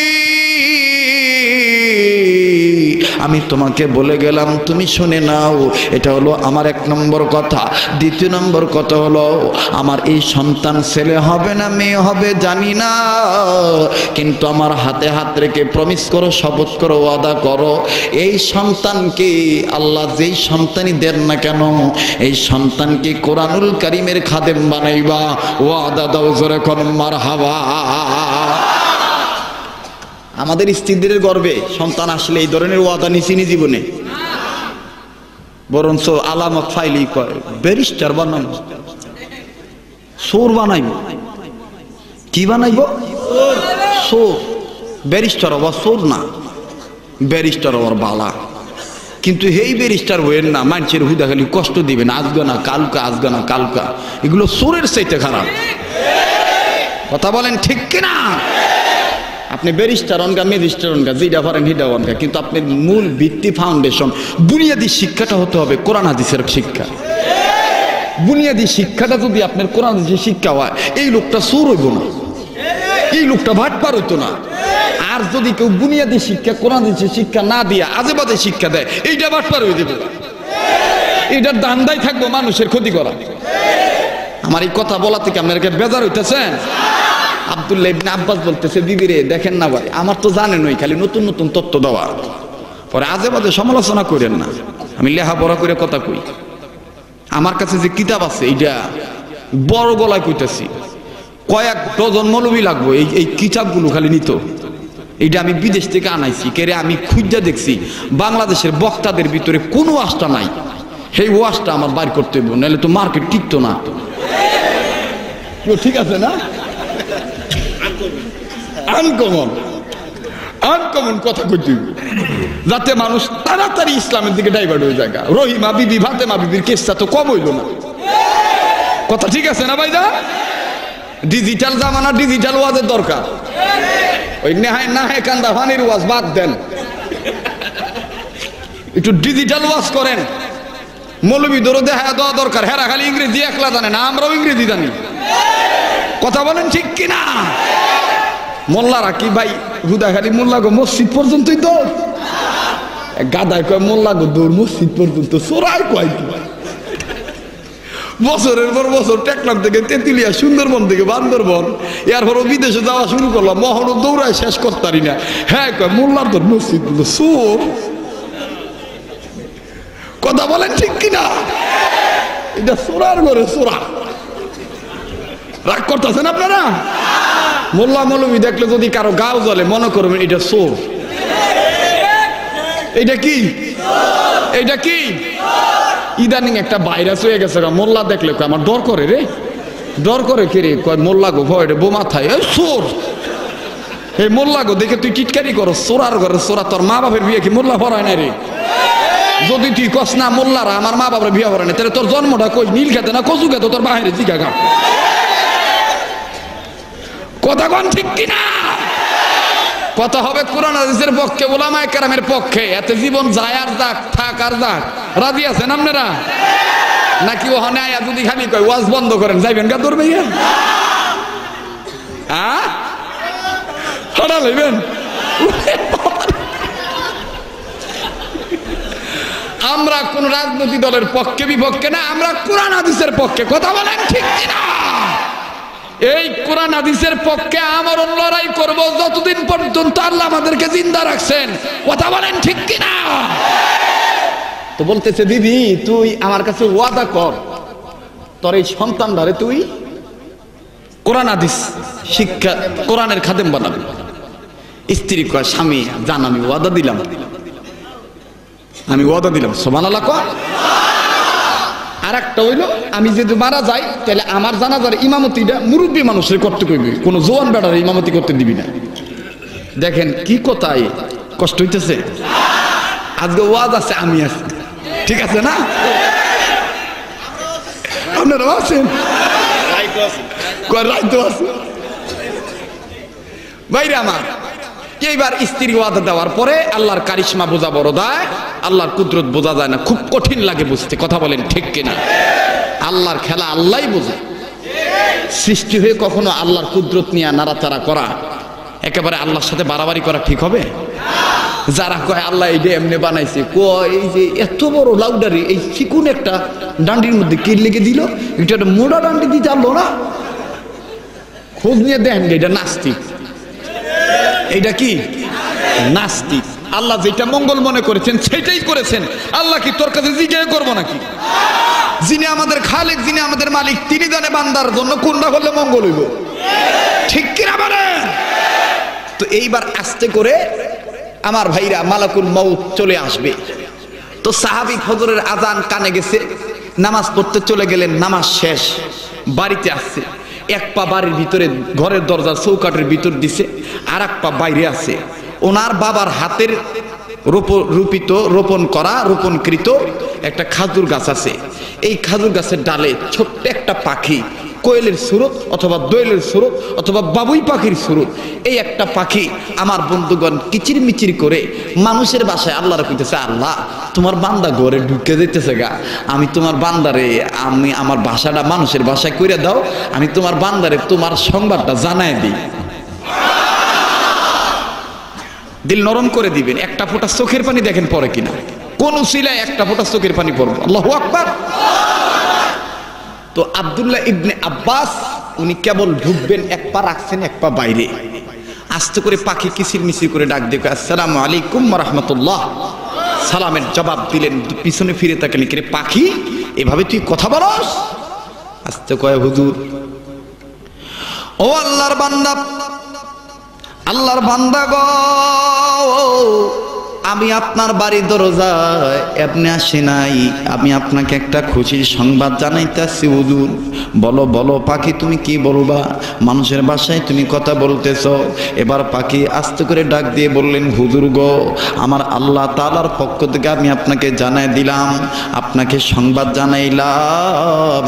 Speaker 2: আমি তোমাকে বলে গেলাম, তুমি শুনে নাও। এটা হলো আমার এক নম্বর কথা। দ্বিতীয় নম্বর কথা হলো, আমার এই সন্তান ছেলে হবে না মেয়ে হবে জানি না, কিন্তু আমার হাতে হাত রেখে প্রমিস করো, শপথ করো, ওয়াদা করো, এই সন্তানকে আল্লাহ যেই সন্তানই দেন না কেন, এই সন্তানকে কোরআনুল কারীমের খাদেম বানাইবা। ওয়াদা দাও, জোরে কোন মারহাবা। আমাদের স্ত্রীদের গর্বে সন্তান আসলে এই ধরনের ওয়াদা নিছিনি জীবনে, বরঞ্চ আলামত ফাইলি কয় ব্যারিস্টার বানাবো, সোর বানাইব। কি বানাইব? সোর। ব্যারিস্টার হওয়া সোর না, ব্যারিস্টার হওয়ার বালা। কিন্তু এই ব্যারিস্টার হইেন না, মানুষের হুদা খালি কষ্ট দিবেন, আজগা না কালকা, আজগা না কালকা, এগুলো সোরের চাইতে খারাপ। কথা বলেন ঠিক কিনা? আপনি ব্যারিস্টার অনগা, ম্যাজিস্ট্রেট অনগা, যেটা পারেন সেটা অনগা, কিন্তু আপনি মূল ভিত্তি, ফাউন্ডেশন, বুনিয়াদী শিক্ষাটা হতে হবে কোরআন হাদিসের শিক্ষা। বুনিয়াদী শিক্ষাটা যদি আপনার কোরআন হাদিসের শিক্ষা হয়, এই লোকটা চোর হইব না, এই লোকটা ভাটপার হইতো না। আর যদি কেউ বুনিয়াদী শিক্ষা, কোরআন হাদিসের শিক্ষা না দিয়া আজে বাজে শিক্ষা দেয়, এইটা ভাটপার হয়ে যাবে, এইটার দান্দাই থাকবো মানুষের ক্ষতি করা। আমার এই কথা বলা থেকে আপনাকে বেজার হইতেছেন? আব্দুল্লাহ ইবনে আব্বাস বলতেছে, বিবিরে দেখেন না ভাই, আমার তো জানেনই খালি নতুন নতুন তথ্য দেওয়া, পরে আজে বাজে সমালোচনা করেন না। আমি লেখাপড়া করে কথা কই, আমার কাছে যে কিতাব আছে এইটা বড় গলায় কইতেছি, কয়েক ডজন মৌলবী লাগবো এই কিতাবগুলো খালি নিত। এইটা আমি বিদেশ থেকে আনাইছি, কেরে আমি খুঁজা দেখছি বাংলাদেশের বক্তাদের ভিতরে কোনো ওয়াজটা নাই, সেই ওয়াজটা আমার বাইর করতে হইব, নাহলে তো মার্কেট টিকতো না। ঠিক আছে না? আনকমন কথা কইতে
Speaker 3: যাতে মানুষ তাড়াতাড়ি ইসলামের দিকে ডাইভার্ট হয়ে যায়। রহিমা বিবি ফাতেমা বিবির কেসটা তো কম হইল না, কথা ঠিক আছে না ভাইদা? ডিজিটাল জামানা, ডিজিটাল ওয়াজের দরকার। ওই নেহায় নাহে কান্দা ফানির ওয়াজ বাদ দেন, একটু ডিজিটাল ওয়াজ করেন। মৌলবীদেরও দেখা দেওয়া দরকার, হেরা খালি ইংরেজি একলা জানে না, আমরাও ইংরেজি জানি, কথা বলেন ঠিক কিনা? মোল্লারা কি ভাই হুদা খালি মোল্লা গো মসজিদ পর্যন্তই দৌড়, গাদায় কয় মোল্লা গো দৌড় মসজিদ পর্যন্ত, চোরাই কয় কি বছরের পর বছর টেকনাফ থেকে তেঁতুলিয়া, সুন্দরবন থেকে বান্দরবন, এরপরও বিদেশে যাওয়া শুরু করলাম, মহরও দৌড়ায় শেষ করতে পারি না। হ্যাঁ কয় মোল্লার তোর মসজিদ গুলো চোর, কথা বলেন ঠিক কিনা? এটা চোরার ঘরে চোরা, রাগ করতেছেন আপনারা? মোল্লা মৌলবী দেখলে যদি কারো গাও জ্বলে মনে করবেন এটা চোর। এটা কি? এটা কি? ইদানিং একটা ভাইরাস হয়ে গেছে, মোল্লা দেখলে আমার ডর করে রে, ডর করে কে রে? কয় মোল্লা গো ভয় বোমা থাই চোর। এই মোল্লা গো দেখে তুই টিটকারি করো, চোরার ঘরে চোরা। তোর মা বাপের বিয়ে কি মোল্লা ভরায় না রে? যদি তুই কস না মোল্লারা আমার মা বাবার বিয়ে ভরায় না, তাহলে তোর জন্মটা কই? নীল খেতে না কচু খেতে তোর বাহিরে জিগা গা, কথা কন ঠিক কিনা? কথা হবে কোরআন হাদিসের পক্ষে, উলামায়ে কেরামের পক্ষে। এতে জীবন যায় আর যাক, থাক আর যাক। রাজি আছেন আপনারা? নাকি ওখানে আয়া যদি খালি কয় ওয়াজ বন্ধ করেন যাইবেন গা তোর ভাইয়া? হ্যাঁ হাঁটা লইবেন? আমরা কোন রাজনৈতিক দলের পক্ষে বিপক্ষে না, আমরা কোরআন হাদিসের পক্ষে, কথা বলেন ঠিক কিনা? এই কোরআন হাদিসের পক্ষে আমরণ লড়াই করব যতদিন পর্যন্ত আল্লাহ আমাদেরকে জিন্দা রাখছেন, কথা বলেন ঠিক কিনা? তো বলতেছে দিদি তুই আমার কাছে ওয়াদা কর, তোর এই সন্তানটারে তুই কোরআন হাদিস শিক্ষা, কোরআনের খাদেম বানাবি। স্ত্রী কয় স্বামী জান আমি ওয়াদা দিলাম, আমি ওয়াদা দিলাম। সুবহানাল্লাহ কয়। আর একটা হইলো আমি যদি মারা যাই তাহলে আমার জানাজার ইমামতিটা মুরব্বী মানুষের করতে কইবি, কোনো জোয়ান বেটার ইমামতি করতে দিবি না। দেখেন কি কথাই কষ্ট হইতেছে। আজকে ওয়াজ আছে, আমি আছি, ঠিক আছে না? আপনারা আছেন? রাইতো আছে ভাইরা আমার। এইবার স্ত্রী ওয়াদা দেওয়ার পরে আল্লাহর কারিশমা বোঝা বড় দেয়, আল্লাহর কুদরত বোঝা যায় না, খুব কঠিন লাগে বুঝতে, কথা বলেন ঠিক কিনা? আল্লাহর খেলা আল্লাহই বোঝে। সৃষ্টি হয়ে কখনো আল্লাহর কুদরত নিয়ে নাড়াচাড়া করা, একেবারে আল্লাহর সাথে বাড়াবাড়ি করা ঠিক হবে? যারা কয় আল্লাহ এইটা এমনি বানাইছে, কয় এই যে এত বড় লাউডারি এই চিকুন একটা ডান্ডির মধ্যে কে লেগে দিল, এটা একটা মোড়া ডান্ডি দিতে পারলো না, খোঁজ নিয়ে দেখেন এটা নাস্তিক। এইটা কি? নাস্তিক। আল্লাহ যেটা মঙ্গল মনে করেছেন সেটাই করেছেন। আল্লাহ কি তোর কাছে জিজ্ঞাসা করবো নাকি? যিনি আমাদের খালিক, যিনি আমাদের মালিক, তিনি জানে বান্দার জন্য কোনটা করলে মঙ্গল হইব, ঠিক কিনা বলেন? তো এইবার আস্তে করে আমার ভাইরা মালাকুল মউত চলে আসবে। তো সাহাবী ফজরের আজান কানে গেছে, নামাজ পড়তে চলে গেলেন, নামাজ শেষ, বাড়িতে আসছে। এক পা বাড়ির ভিতরে ঘরের দরজার চৌকাটের ভিতর দিছে, আর এক পা বাইরে আছে। ওনার বাবার হাতের রোপণ করা রোপণকৃত একটা খাজুর গাছ আছে। এই খাজুর গাছের ডালে ছোট্ট একটা পাখি, কোয়েলের সুরত অথবা দোয়েলের সুরত অথবা বাবুই পাখির সুরত, এই একটা পাখি আমার বন্ধুগণ কিচির মিচির করে মানুষের বাসায় আল্লাহর কইতেছে, আল্লাহ তোমার বান্দা ঘরে ঢুকে যেতেছে গা, আমি তোমার বান্দারে, আমি আমার ভাষাটা মানুষের ভাষায় কইরা দাও, আমি তোমার বান্দারে তোমার সংবাদটা জানায় দিই। দিল নরম করে দিবেন। একটা ফোঁটা চোখের পানি দেখেন পরে কিনা, কোন উসিলায় একটা ফোঁটা চোখের পানি পড়বে। আল্লাহু আকবার। তো আব্দুল্লাহ ইবনে আব্বাস উনি কেবল ঢুকবেন, এক পা রাখছেন এক পা বাইরে, আস্তে করে পাখি কিচির মিচির করে ডাক দিয়ে আসসালামু আলাইকুম ওয়া রাহমাতুল্লাহ, সালামের জবাব দিলেন। পিছনে ফিরে তাকালেন, কি রে পাখি এভাবে তুই কথা বলস? আস্তে কয়, হুজুর ও আল্লাহর বান্দা, আল্লাহর বান্দা গো,
Speaker 2: আমি আপনার বাড়ির দরজায় আপনি আসি নাই, আমি আপনাকে একটা খুশির সংবাদ জানাইতেছি হুজুর। বলো বলো পাখি, তুমি কি বলবা? মানুষের বাসায় তুমি কথা বলতেছ। এবার পাখি আস্তে করে ডাক দিয়ে বললেন, হুজুর গো, আমার আল্লাহ তাআলার পক্ষ থেকে আমি আপনাকে জানাই দিলাম, আপনাকে সংবাদ জানাইলাম,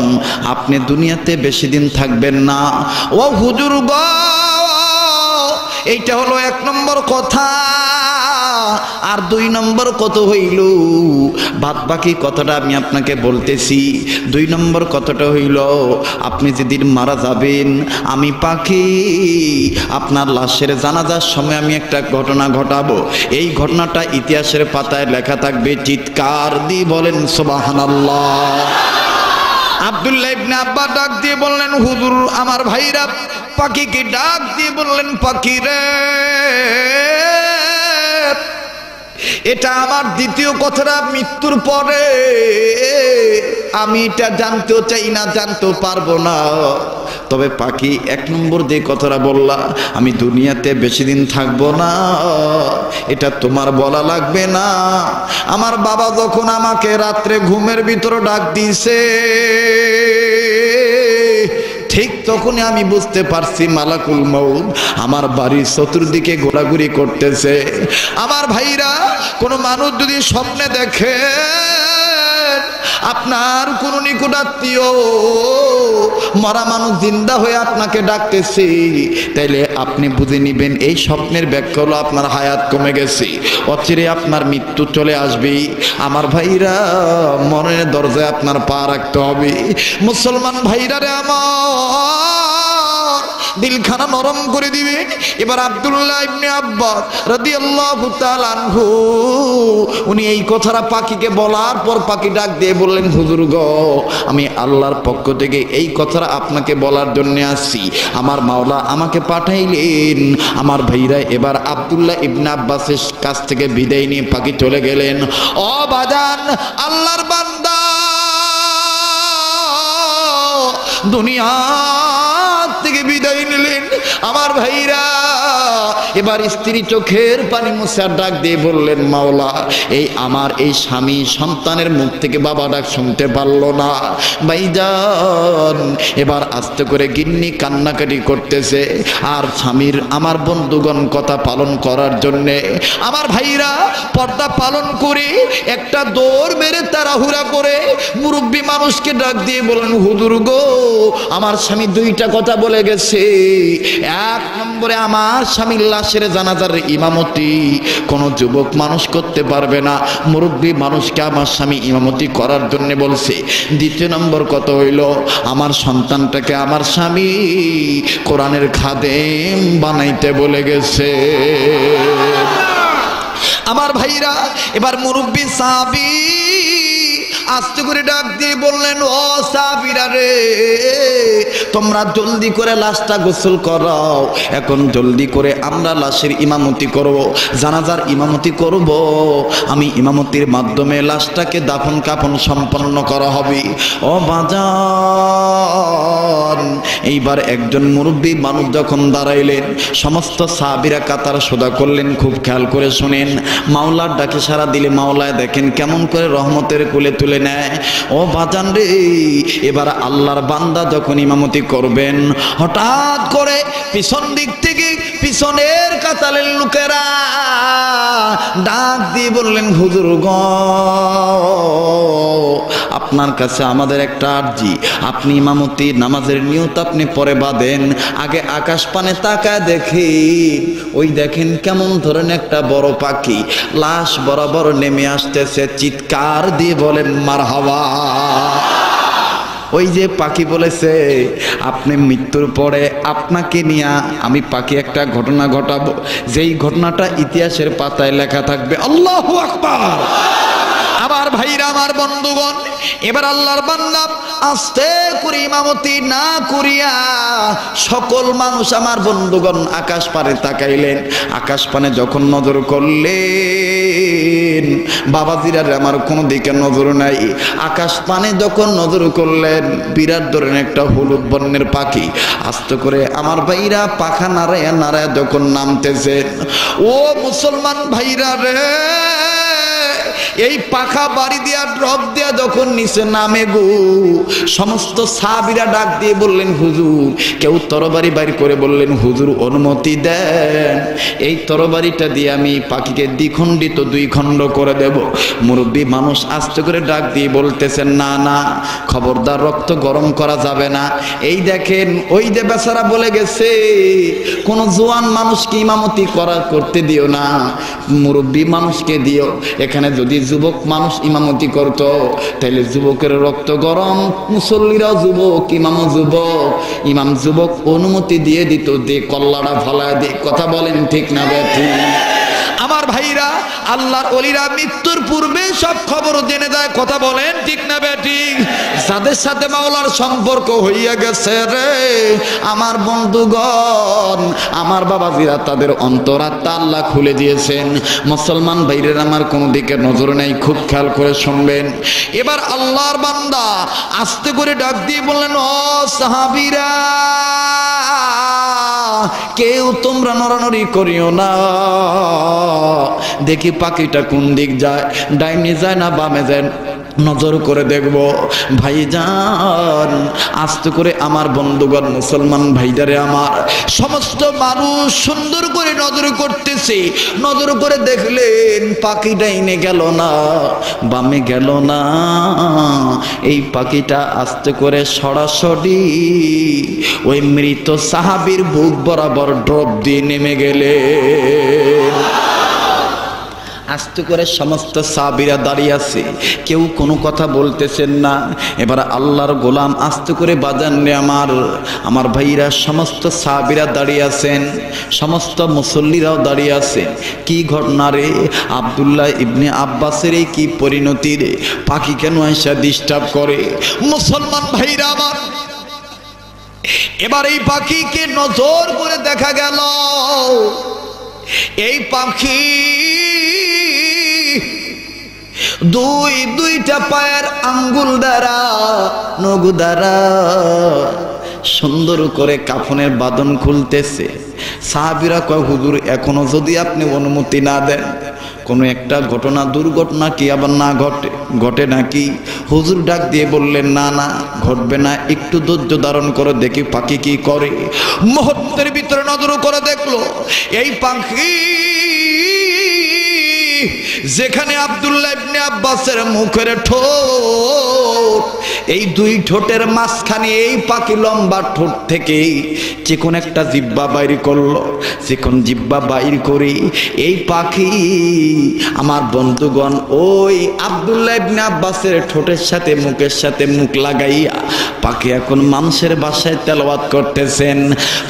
Speaker 2: আপনি দুনিয়াতে বেশি দিন থাকবেন না। ও হুজুর গো, এইটা হলো 1 নম্বর কথা। আর 2 নম্বর কত হইল? বাদ বাকি কথাটা আমি আপনাকে বলতেছি। 2 নম্বর কথাটা হইল, আপনি যেদিন মারা যাবেন, আমি পাখি আপনার লাশের জানাজার সময় আমি একটা ঘটনা ঘটাবো। এই ঘটনাটা ইতিহাসের পাতায় লেখা থাকবে। চিৎকার দিয়ে বলেন সুবহানাল্লাহ। আব্দুল্লাহ ইবনে আব্বাস ডাক দিয়ে বললেন, হুজুর আমার ভাইরা পাখিকে ডাক দিয়ে বললেন, পাখি রে, এটা আমার দ্বিতীয় কথাটা, মৃত্যুর পরে আমি এটা জানতেও চাই না, জানতেও পারবো না। তবে পাখি 1 নম্বর যে কথাটা বললা, আমি দুনিয়াতে বেশি দিন থাকবো না, এটা তোমার বলা লাগবে না। আমার বাবা যখন আমাকে রাত্রে ঘুমের ভিতরে ডাক দিয়েছে, ঠিক তখনই আমি বুঝতে পারছি মালাকুল মউত আমার বাড়ির চতুর্দিকে ঘোরাঘুরি করতেছে। আমার ভাইরা, কোন মানুষ যদি স্বপ্নে দেখে আপনার কোন নিকটাত্মীয় মরা মানুষ জিন্দা হয়ে আপনাকে ডাকতেছে, তাইলে আপনি বুঝে নিবেন এই স্বপ্নের ব্যাখ্যা হলো আপনার হায়াত কমে গেছে, অচিরে আপনার মৃত্যু চলে আসবে। আমার ভাইরা, মরণের দরজায় আপনার পা রাখতে হবে। মুসলমান ভাইরা রে আমার, দিলখানা নরম করে দিবেন। এবার আব্দুল্লাহ ইবনে আব্বাস রাদিয়াল্লাহু তাআলা আনহু উনি এই কথাটা পাখিকে বলার পর পাখি ডাক দিয়ে বললেন, হুজুর গো, আমি আল্লাহর পক্ষ থেকে এই কথাটা আপনাকে বলার জন্য আসছি, আমার মাওলা আমাকে পাঠাইলেন। আমার ভাইরা, এবার আব্দুল্লাহ ইবনে আব্বাসের কাছ থেকে বিদায় নিয়ে পাখি চলে গেলেন। ও বাজান, আল্লাহর বান্দা দুনিয়া থেকে বিদায় নিলেন। আমার ভাইরা, এবার স্ত্রী চোখের পানি মুছে ডাক দিয়ে বললেন, মাওলা, এই আমার এই স্বামী সন্তানের মুখ থেকে বাবা ডাক শুনতে পারলো না। ভাইজান, এবার আস্তে করে গিন্নি কান্নাকাটি করতেছে, আর স্বামীর আমার বন্ধুগণ কথা পালন করার জন্যে আমার ভাইরা পর্দা পালন করে একটা দৌড় মেরে তাড়াহুড়া করে মুরব্বী মানুষকে ডাক দিয়ে বলেন, হুজুর গো, আমার স্বামী 2টা কথা বলে গেছে। 1 নম্বরে, আমার স্বামীর লাশের জানাজার ইমামতি কোন যুবক মানুষ করতে পারবে না, মুরব্বী মানুষকে আমার স্বামী ইমামতি করার জন্য বলছে। 2 নম্বর কত হইল, আমার সন্তানটাকে আমার স্বামী কোরআনের খাদেম বানাইতে বলে গেছে। আমার ভাইরা, এবার মুরব্বী সাহাবী আস্তে করে ডাক দিয়ে বললেন, ও সাহাবীরা রে, তোমরা জলদি করে লাশটা গোসল করাও, এখন জলদি করে আমরা লাশের ইমামতি করব, জানাজার ইমামতি করব, আমি ইমামতির মাধ্যমে লাশটাকে দাফন কাফন সম্পন্ন করা হবে। ও বাজান, এইবার একজন মুরব্বী মানুষ যখন দাঁড়াইলেন, সমস্ত সাহাবীরা কাতার সোজা করলেন। খুব খেয়াল করে শুনেন, মাওলার ডাকে সারা দিলে মাওলায় দেখেন কেমন করে রহমতের কোলে তুলে নেয়। ও বাজান রে, এবার আল্লাহর বান্দা যখন ইমামতি করবেন, হঠাৎ করে পিছন দিক থেকে পিছনের কাতারের লোকেরা ডাক দিয়ে বললেন, হুজুর গো, আপনার কাছে আমাদের একটা আরজি, আপনি ইমামতি নামাজের নিয়ত আপনি পরে বাঁধেন, আগে আকাশ পানে তাকায় দেখি, ওই দেখেন কেমন ধরনের একটা বড় পাখি লাশ বরাবর নেমে আসতেছে। চিৎকার দিয়ে বলেন মারহাবা। ওই যে পাখি বলেছে, আপনি মৃত্যুর পরে আপনাকে নিয়ে আমি পাখি একটা ঘটনা ঘটাবো, যেই ঘটনাটা ইতিহাসের পাতায় লেখা থাকবে। আল্লাহু আকবার। আমার ভাইরা, আমার বন্ধুগণ, এবার আল্লাহর বান্দা আস্তে করে ইমামতি না করিয়া সকল মানুষ আমার বন্ধুগণ আকাশ পানে তাকাইলেন। আকাশ পানে যখন নজর করলেন, দিন বাবাজিরা আমার কোনো দিকে নজর নাই। আকাশ পানে যখন নজর করলেন বিরাট ধরনের একটা হলুদ বর্ণের পাখি আস্তে করে আমার ভাইরা পাখা নাড়ায় নাড়ায় যখন নামতেছে, ও মুসলমান ভাইরা রে, এই পাখা বাড়ি দিয়া ড্রপ দিয়া যখন নিচে নামে গো, সমস্ত সাহাবীরা ডাক দিয়ে বললেন হুজুর, কেউ তরবারি বাইর করে বললেন হুজুর অনুমতি দেন, এই তরবারিটা দিয়ে আমি পাখিকে দ্বিখণ্ডিত 2 খণ্ড করে দেব। মুরব্বী মানুষ আস্তে করে ডাক দিয়ে বলতেছেন না না, খবরদার, রক্ত গরম করা যাবে না। এই দেখেন ওই যে বেচারা বলে গেছে কোন জোয়ান মানুষকে ইমামতি করতে দিও না, মুরব্বী মানুষকে দিও। এখানে যদি যুবক মানুষ ইমামতি করত তাহলে যুবকের রক্ত গরম, মুসল্লিরাও যুবক, ইমামও যুবক, ইমাম যুবক অনুমতি দিয়ে দিত, দে কল্লাটা ভালা দে। কথা বলেন ঠিক না বেঠিক? আমার ভাইরা, আল্লাহর ওলিরা মৃত্যুর পূর্বে সব খবর জেনে যায়। কথা বলেন ঠিক না বেঠিক? যাদের সাথে মাওলার সম্পর্ক হইয়া গেছে রে আমার বন্ধুগণ, আমার বাবাজিরা, তাদের অন্তরাত্মা আল্লাহ খুলে দিয়েছেন। মুসলমান ভাইরের আমার কোনো দিকে নজর নেই, খুব খেয়াল করে শুনবেন। এবার আল্লাহর বান্দা আস্তে করে ডাক দিয়ে বললেন, ও সাহাবীরা, কেউ তোমরা নড়ানড়ি করিও না, দেখি পাখিটা কোন দিক যায়, ডাইনে যায় না বামে যায়, নজর করে দেখব। ভাইজান আস্তে করে আমার বন্ধুগণ, মুসলমান ভাইদারে আমার, সমস্ত মানুষ সুন্দর করে নজর করতেছে। নজর করে দেখলেন পাখি ডাইনে গেল না, বামে গেল না, এই পাখিটা আস্তে করে সরাসরি ওই মৃত সাহাবীর বুক বরাবর ড্রপ দিয়ে নেমে গেলে। আস্তে করে সমস্ত সাহাবীরা দাঁড়িয়ে আছে, কেউ কোনো কথা বলতেছেন না। এবার আল্লাহর গোলাম আস্তে করে বাজান রে আমার ভাইরা, সমস্ত সাহাবীরা দাঁড়িয়ে আছেন, সমস্ত মুসল্লিরাও দাঁড়িয়ে আছেন। কি ঘটনা রে? আব্দুল্লাহ ইবনে আব্বাসের এই কি পরিণতি রে? পাখি কেন এসে ডিস্টার্ব করে? মুসলমান ভাইরা আমার, এবার এই পাখিকে নজর করে দেখা গেল এই পাখি দুইটা পায়ের আঙ্গুল দ্বারা, নখু দ্বারা সুন্দর করে কাফনের বাঁধন খুলতেছে। সাহাবীরা কয় হুজুর, এখনো যদি আপনি অনুমতি না দেন, কোনো একটা ঘটনা দুর্ঘটনা কি আবার না ঘটে নাকি? হুজুর ডাক দিয়ে বললেন না না, ঘটবে না, একটু ধৈর্য ধারণ করে দেখি পাখি কি করে। মুহূর্তের ভিতরে নজর করে দেখলো এই পাখি যেখানে আব্দুল্লাহ ইবনে আব্বাসের মুখের ঠোঁট, এই 2 ঠোঁটের মাঝখানে এই পাখি লম্বা ঠোঁট থেকে চিকন একটা জিহ্বা বাইর করলো। চিকন জিহ্বা বাইর করে এই পাখি আমার বন্ধুগণ ওই আব্দুল্লাহ ইবনে আব্বাসের ঠোঁটের সাথে মুখের সাথে মুখ লাগাইয়া পাখি এখন মানুষের ভাষায় তেলাওয়াত করতেছেন,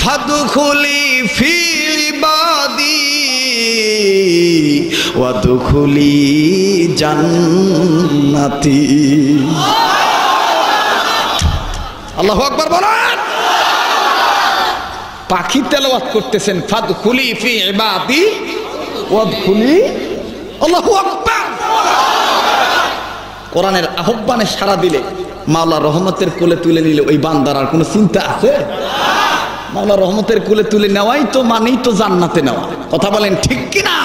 Speaker 2: ফাদখুলি ফি ইবাদি ওয়াদখুলি জান্নাতি।
Speaker 3: আল্লাহু আকবার বলেন। পাখি তেলাওয়াত করতেছেন, ফাদখুলি ফি ইবাদি ওয়াদখুলি। আল্লাহু আকবার। কোরআনের আহ্বানে সাড়া দিলে মাওলা রহমতের কোলে তুলে নিলে ওই বান্দার আর কোনো চিন্তা আছে? মাওলা রহমতের কোলে তুলে নেওয়াই তো মানেই তো জান্নাতে নেওয়া। কথা বলেন ঠিক কিনা?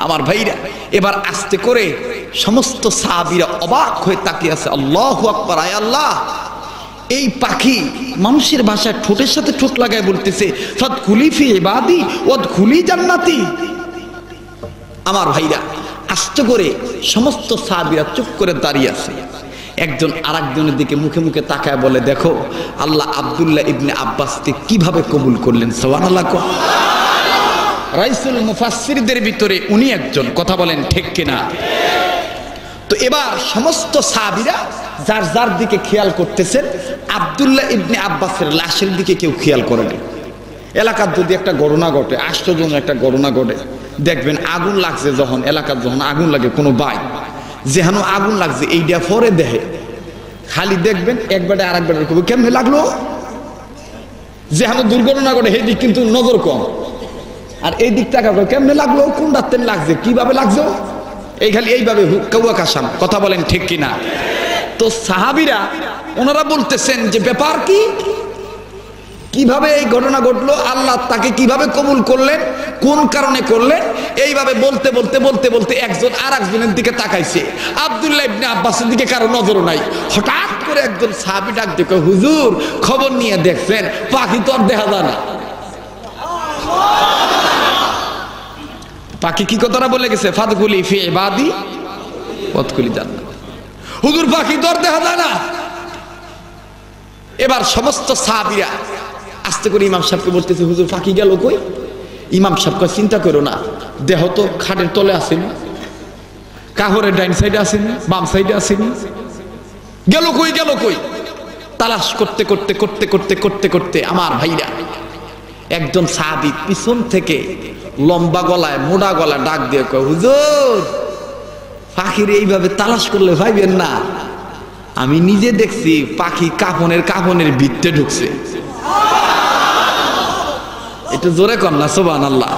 Speaker 3: আমার ভাইরা, এবার আস্তে করে সমস্ত সাহাবীরা অবাক হয়ে তাকিয়ে আছে। আল্লাহু আকবার। আয় আল্লাহ, এই পাখি মানুষের ভাষায় ঠোঁটের সাথে ঠোঁট লাগায় বলতেছে, ফাদখুলি ফি ইবাদি ওয়াদখুলি জান্নাতি। আমার ভাইরা, আস্তে করে সমস্ত সাহাবীরা চুপ করে দাঁড়িয়ে আছে। একজন আরেকজনের দিকে মুখে মুখে তাকায় বলে, দেখো আল্লাহ আব্দুল্লাহ ইবনে আব্বাসকে কিভাবে কবুল করলেন। সুবহানাল্লাহ। রাইসুল মুফাসসিরদের ভিতরে উনি একজন। কথা বলেন ঠিক কিনা? তো এবার সমস্ত সাহাবীরা যার যার দিকে খেয়াল করতেছেন, আব্দুল্লাহ ইবনে আব্বাসের লাশের দিকে কেউ খেয়াল করেনি। এলাকার যদি একটা ঘটনা ঘটে, আশ্চর্যজনক একটা ঘটনা ঘটে, দেখবেন আগুন লাগছে, যখন এলাকার যখন আগুন লাগে, কোনো ভাই যেহেন আগুন লাগছে এইটা পরে দেখে, খালি দেখবেন একবারে আর একবারে কেমনে লাগলো। যেহেন দুর্ঘটনা ঘটে সেই দিক কিন্তু নজর কম, আর এই দিক টাকা কেমনে লাগলো, কোন রাত্রে লাগছে, কিভাবে লাগছে, এই খালি এইভাবে কাউয়া কাসাম, কথা বলেন ঠিক কিনা? তো সাহাবীরা ওনারা বলতেছেন যে ব্যাপার কি, কিভাবে এই ঘটনা ঘটলো, আল্লাহ তাকে কিভাবে কবুল করলেন, কোন কারণে করলেন। এইভাবে বলতে বলতে বলতে বলতে একজন আর একজনের দিকে তাকাইছে। আব্দুল্লাহ ইবনে আব্বাসের দিকে কারো নজরও নাই। হঠাৎ করে একজন সাহাবী ডাক দিয়ে কয়, হুজুর খবর নিয়ে দেখছেন পাখি তো আর দেখা যায় না। পাখি কি কথাটা বলে গেছে, ফাদখুলি ফি ইবাদি ওয়াদখুলি জান্নাত। হুজুর পাখি তো আর দেখা যায় না। এবার সমস্ত সাহাবীরা আস্তে করে ইমাম সাহেবকে বলতেছে, হুজুর পাখি গেল কই? ইমাম সাহেব কয়, চিন্তা করো না, দেহ তো খাটের তলে আসেনি, কাহরের ডাইন সাইডে আসেনি, বাম সাইডে আসেনি, গেল কই গেল কই? তালাশ করতে করতে করতে করতে করতে করতে আমার ভাইরা একজন সাহাবী পিছন থেকে লম্বা গলায় মোটা গলায় ডাক দিয়ে কয়, হুজুর পাখির এইভাবে তালাশ করলে ভাইবেন না, আমি নিজে দেখছি পাখি কাফনের ভিতরে ঢুকছে। একটু জোরে কর না সুবহানাল্লাহ।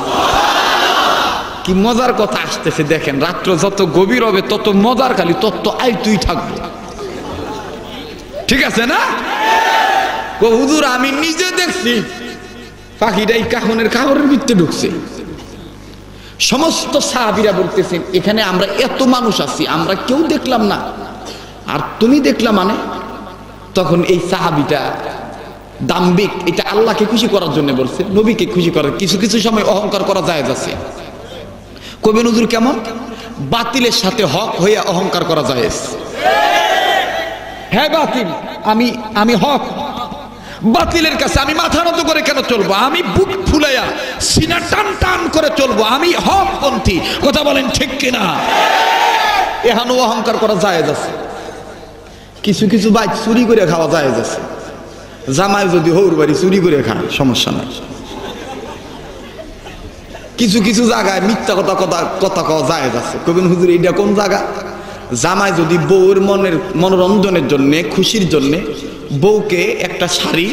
Speaker 3: কি মজার কথা আসতেছে দেখেন, রাত্র যত গভীর হবে তত মজার খালি তত আইতুই থাকবে, ঠিক আছে না? হুজুর আমি নিজে দেখছি পাখিটা এই কাফনের ভিতরে ঢুকছে। সমস্ত সাহাবীরা বলতেছেন, এখানে আমরা এত মানুষ আছি, আমরা কেউ দেখলাম না, আর তুমি দেখলা মানে? তখন এই সাহাবীটা দাম্ভিক, এটা আল্লাহকে খুশি করার জন্য বলছে, নবীকে খুশি করার। কিছু কিছু সময় অহংকার করা জায়েজ আছে। কবির হুজুর কেমন? বাতিলের সাথে হক হইয়া অহংকার করা জায়েজ। হ্যাঁ বাতিল, আমি হক, বাতিলের কাছে আমি মাথা নত করে কেন চলবো? আমি বুক ফুলাইয়া সিনা টান টান করে চলবো, আমি হক পন্থী, কথা বলেন ঠিক কিনা? এখানেও অহংকার করা জায়েজ আছে। কিছু কিছু বাইক চুরি করে খাওয়া জায়েজ আছে। জামাই যদি হৌর বাড়ি চুরি করে খায় সমস্যা নাই। কিছু কিছু জায়গায় মিথ্যা কথা কওয়া জায়েজ আছে। কবিন হুজুর এটা কোন জায়গা? জামাই যদি বউর মনোরঞ্জনের জন্য, খুশির জন্য বউকে একটা শাড়ি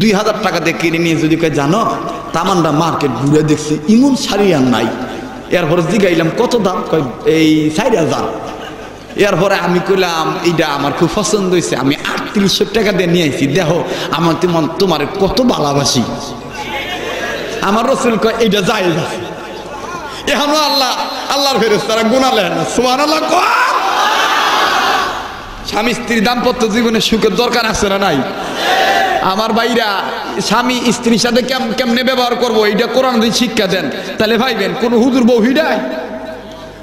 Speaker 3: 2000 টাকা দিয়ে কিনে নিয়ে যদি কয়, জানো তামান্ডা মার্কেট ঘুরে দেখছি ইমন শাড়ি আর নাই। এরপরে জিগাইলাম কত দাম? কয় এই 4000। এরপরে আমি কইলাম এইটা আমার খুব পছন্দ হয়েছে, আমি 3800 টাকা দিয়ে নিয়ে আইছি, দেখো আমার তোমার কত ভালোবাসি। আমার রাসূল কয় এইটা জায়েজ আছে। এখনো আল্লাহর ফেরেশতারা গুনাহ লেখে না, সুবহানাল্লাহ। স্বামী স্ত্রী দাম্পত্য জীবনে সুখের দরকার আছে না নাই? আমার ভাইরা স্বামী স্ত্রীর সাথে কেমনে ব্যবহার করবো এইটা কোরআন যদি শিক্ষা দেন তাহলে ভাইবেন কোন হুজুর বউ হিডায়?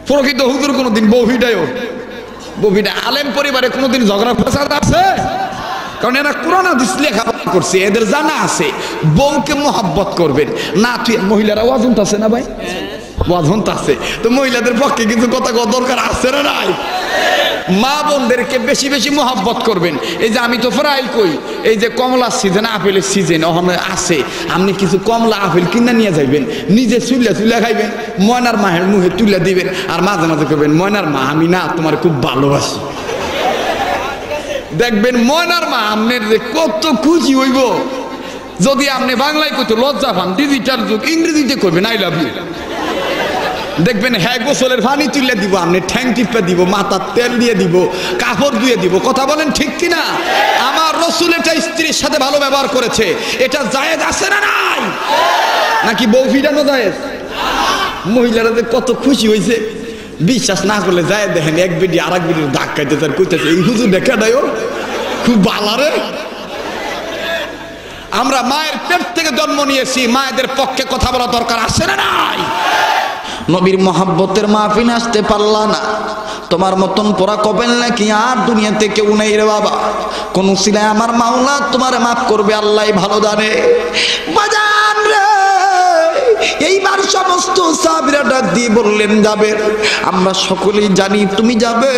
Speaker 3: প্রকৃত হুজুর কোনোদিন বউ হিডায়ও? বউ হিডায়? আলেম পরিবারে কোনোদিন ঝগড়া ফাসাদ আছে? কারণ এরা কোরআন হাদিস লেখাপড়া করছে, এদের জানা আছে বউকে মোহাব্বত করবেন না। তুই মহিলারা ওয়াজ শুনতাছে না ভাই? ওয়াজ শুনতাছে তো মহিলাদের পক্ষে কিছু কথা কওয়া দরকার আছে না নাই? মা বোনদেরকে বেশি বেশি মোহাব্বত করবেন। এই যে আমি তো প্রায় কই, এই যে কমলার সিজন, আপেলের সিজন ওখানে আছে, আপনি কিছু কমলা আপেল কিনা নিয়ে যাইবেন, নিজে চুল্লা খাইবেন, ময়নার মায়ের মুখে তুলে দিবেন, আর মাঝে মাঝে করবেন, ময়নার মা আমি না তোমার খুব ভালোবাসি। দেখবেন ময়নার মা আপনার যে কত খুশি হইব। যদি আপনি বাংলায় কইতো লজ্জা পান, ডিজিটাল যুগ, ইংরেজিতে করবেন আই লাভ ইউ। দেখবেন হ্যাঁ গোসলের পানি তুলে দিব, আপনি ঠ্যাং টিপে দিব, মাথার তেল দিয়ে দিব, কাপড় ধুয়ে দিব, কথা বলেন ঠিক কিনা? আমার রাসূল এটা স্ত্রীর সাথে ভালো ব্যবহার করেছে, এটা জায়েজ আছে না নাই? নাকি বউ ফিরানো জায়েজ? মহিলারা যে কত খুশি হয়েছে, বিশ্বাস না করলে যায় দেখেন এক বেডি আর এক বেডির দাগ খাইতেছে আর কইতেছে এই হুজুর দেখা দেয় খুব ভালো রে। আমরা মায়ের পেট থেকে জন্ম নিয়েছি, মায়েদের পক্ষে কথা বলা দরকার আছে না নাই? নবীর মহাব্বতের মাহফিল আসতে পারলা না, তোমার মতন পড়া কবেন নাকি আর দুনিয়াতে কেউ নেই রে বাবা। কোন উসিলায় আমার মাওলা তোমার মাফ করবে, আল্লাহ ভালো জানে। বাজান রে, এইবার সমস্ত সাহাবীরা ডাক দিয়ে বললেন যাবে। আমরা সকলেই জানি তুমি যাবে,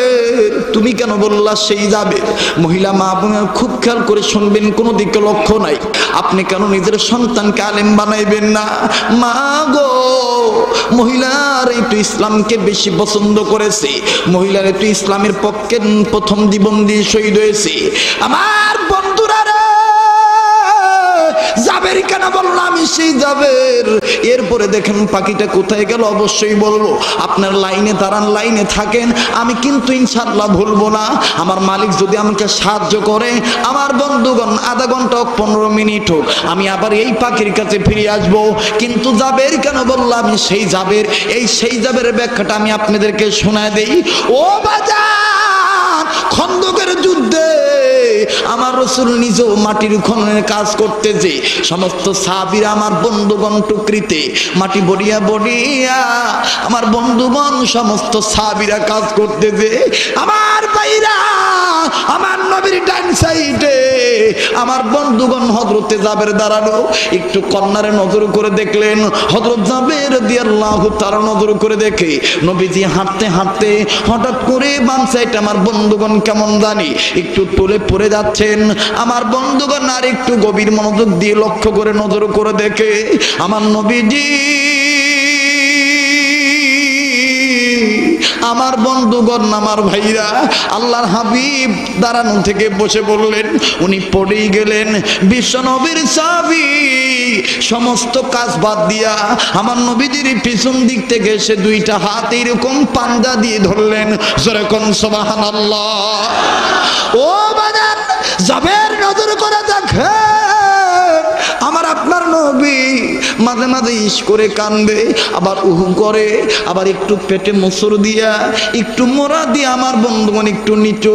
Speaker 3: তুমি কেন বললা সেই যাবে? মহিলা মা বোনের খুব খেয়াল করে শুনবেন, কোনো দিকে লক্ষ্য নাই। আপনি কেন নিজের সন্তানকে আলেম বানাইবেন না? মা গো, মহিলার একটু ইসলামকে বেশি পছন্দ করেছে, মহিলার একটু ইসলামের পক্ষে প্রথম জীবন দিয়ে শহীদ হয়েছে। আমার বন্ধুরা রে, যাবের কেন বললো? আমি
Speaker 2: সেই জাবের। এরপরে দেখেন পাখিটা কোথায় গেল অবশ্যই বলবো। আপনার লাইনে দাঁড়ান, লাইনে থাকেন, আমি কিন্তু ইনশাআল্লাহ ভুলবো না। আমার মালিক যদি আমাকে সাহায্য করে, আমার বন্ধুগণ আধা ঘন্টা হোক 15 মিনিট হোক, আমি আবার এই পাখির কাছে ফিরে আসবো। কিন্তু জাবের কেন বললাম সেই জাবের, এই সেই জাবের ব্যাখ্যাটা আমি আপনাদেরকে শোনায় দেই। ও বাজার, খন্দকের যুদ্ধে আমার রাসূল নিজেও মাটির খননের কাজ করতেছে, সমস্ত সাহাবীরা আমার বন্ধুগণ টুকরিতে মাটি বড়িয়া বড়িয়া আমার বন্ধুগণ সমস্ত সাহাবীরা কাজ করতেছে। আমার ভাইরা, আমার নবীর ডান সাইডে আমার বন্ধুগণ হযরতে জাবের দাঁড়ানো। একটু কর্নারে নজর করে দেখলেন, হযরত জাবের রাদিয়াল্লাহু তাআলা নজর করে দেখে নবীজি হাঁটতে হাঁটতে হঠাৎ করে বাম সাইডে আমার বন্ধুগণ কেমন জানি একটু টলে পড়ে যাচ্ছেন। আমার বন্ধুগণ আর একটু গভীর মনোযোগ দিয়ে লক্ষ্য করে নজর করে দেখে আমার নবীজি, আমার বন্ধুগণ, আমার ভাইরা, আল্লাহর হাবিব দাঁড়ানো থেকে বসে বললেন, উনি পড়েই গেলেন। বিশ্ব নবীর সাহাবী সমস্ত কাজ বাদ দিয়া আমার নবীজির পিছন দিক থেকে এসে দুইটা হাত এরকম পাঞ্জা দিয়ে ধরলেন। যেরকম সুবহানাল্লাহ। ও বাজার, জাবের নজর করে দেখে আমার আপনার নবী মাঝে মাঝে ইস করে কান্দে, আবার উহু করে, আবার একটু পেটে মোসর দিয়া একটু মোরা দিয়ে আমার বন্ধুগণ একটু নিচে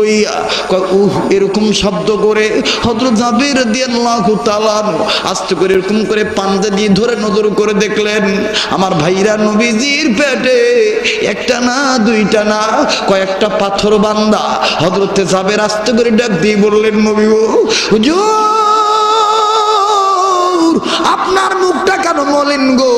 Speaker 2: এরকম শব্দ করে হযরত জাবের রাদিয়াল্লাহু তাআলা আস্তে করে এরকম করে পাঞ্জা দিয়ে ধরে নজর করে দেখলেন আমার ভাইরা নবীজির পেটে একটা না দুইটা না কয়েকটা পাথর বান্দা। হযরতে জাবের আস্তে করে ডাক দিয়ে বললেন, নবী গো, হুজুর আপনার মুখটা কেন মলিন গো,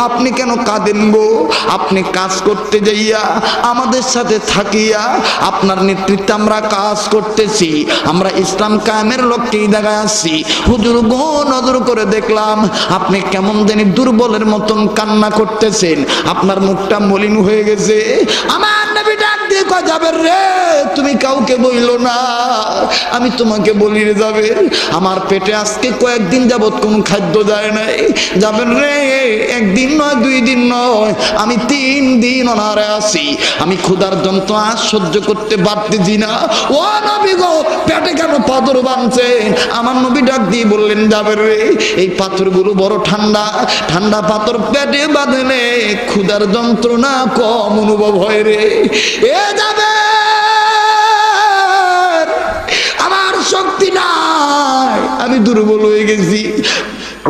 Speaker 2: আপনি কেন কাঁদেন গো? আপনি কাজ করতে যাইয়া আমাদের সাথে থাকিয়া আপনার নেতৃত্বে আমরা কাজ করতেছি, আমরা ইসলাম কায়েমের লক্ষ্যে এই জায়গায় আসছি। হুজুর গো, নজর করে দেখলাম আপনি কেমন জানি দুর্বলের মতন কান্না করতেছেন, আপনার মুখটা মলিন হয়ে গেছে। আমার নবী ডাক দিয়ে কয়, যাবের রে, তুমি কাউকে বইলো না, আমি তোমাকে বলি রে যাবের, আমার পেটে আজকে কয়েকদিন যাবত কোন খাদ্য যায় নাই। যাবেন রে, একদিন নয়, 2 দিন নয়, আমি 3 দিন অনাহারে আছি, আমি ক্ষুধার যন্ত্রণা আর সহ্য করতে পারতেছি না। ও নবী গো, পেটে কেন পাথর বাঁধছে? আমার নবী ডাক দিয়ে বললেন, যাবেন রে, এই পাথরগুলো বড় ঠান্ডা, ঠান্ডা পাথর পেটে বাঁধলে ক্ষুধার যন্ত্রণা কম অনুভব হয় রে। এ যাবে, আমার শক্তি নাই, আমি দুর্বল হয়ে গেছি।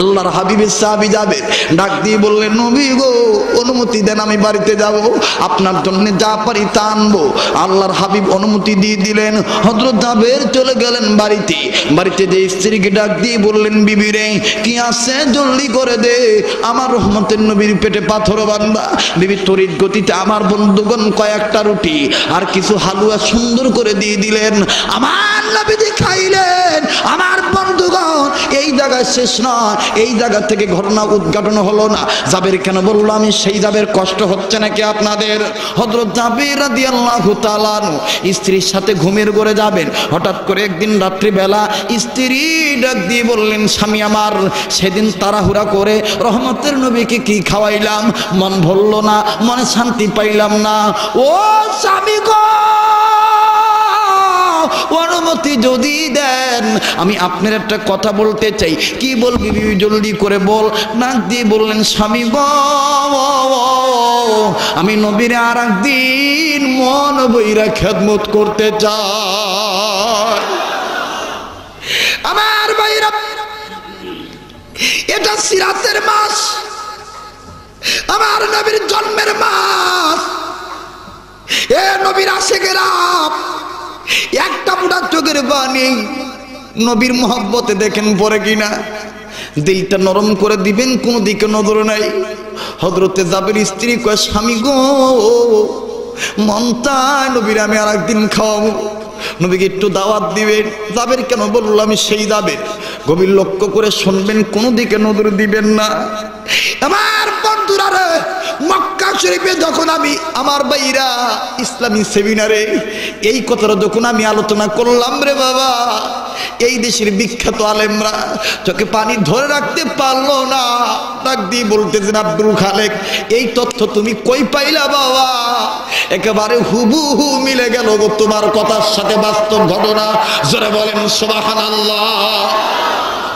Speaker 2: আল্লাহর হাবিবের সাহাবী যাবে ডাক দিয়ে বললেন, নবী গো, অনুমতি দেন, আমি বাড়িতে যাব, আপনার জন্য যা পারি তা আনবো। আল্লাহর হাবিব অনুমতি দিয়ে দিলেন। হযরত জাবের চলে গেলেন বাড়িতে। বাড়িতে যে স্ত্রীকে ডাক দিয়ে বললেন, বিবি রে, কি আছে জলদি করে দে, আমার রহমতের নবীর পেটে পাথর বাঁধা। বিবি তড়িৎ গতিতে আমার বন্ধুগণ কয়েকটা রুটি আর কিছু হালুয়া সুন্দর করে দিয়ে দিলেন। আমার নবীজি খাইলেন। আমার বন্ধুগণ, এই জায়গায় শেষ নয়, এই জায়গা থেকে ঘটনা উদ্ঘাটন হলো না। জাবের কেন বললো আমি সেই জাবের, কষ্ট হচ্ছে নাকি আপনাদের? হযরত জাবের রাদিয়াল্লাহু তাআলা স্ত্রীর সাথে ঘুমের ঘরে যাবেন। হঠাৎ করে একদিন রাত্রিবেলা স্ত্রী ডাক দিয়ে বললেন, স্বামী আমার, সেদিন তাড়াহুড়া করে রহমতের নবীকে কি খাওয়াইলাম, মন ভরল না, মনে শান্তি পাইলাম না। ও স্বামী গো, অনুমতি যদি দেন আমি আপনার একটা কথা বলতে চাই। কি বলবি বিবি, জলদি করে বল। নাক দিয়ে বললেন, স্বামী গো, আমি নবীর আর একদিন মন বইরা খেদমত করতে চাই। আমার ভাইরা, এটা সিরাতের মাস, আমার নবীর জন্মের মাস। এ নবীর আশিকেরা একটা ফুটা চোখের পানি নবীর মহব্বতে দেখেন পরে কিনা, দিলটা নরম করে দিবেন, কোনো দিকে নজর নাই। হযরতে জাবের স্ত্রী কয়, স্বামী গো, মনটা নবীর আমি আর একদিন খাওয়াবো, নবীকে একটু দাওয়াত দিবেন। জাবের কেন বললো আমি সেই যাবের? গভীর লক্ষ্য করে শুনবেন, কোনো দিকে নজর দিবেন না। আমার বন্ধুরা রে,
Speaker 1: মক্কা শরীফে যখন আমি আমার ভাইরা ইসলামী সেমিনারে এই কথাটা যখন আমি আলোচনা করলাম রে বাবা, এই দেশের বিখ্যাত আলেমরা চোখে পানি ধরে রাখতে পারলো না, ডাক দিয়ে বলতেছেন আব্দুল খালেক এই তথ্য তুমি কই পাইলা বাবা? একেবারে হুবহু মিলে গেল গো তোমার কথার সাথে বাস্তব ঘটনা। জোরে বলেন সুবহানাল্লাহ।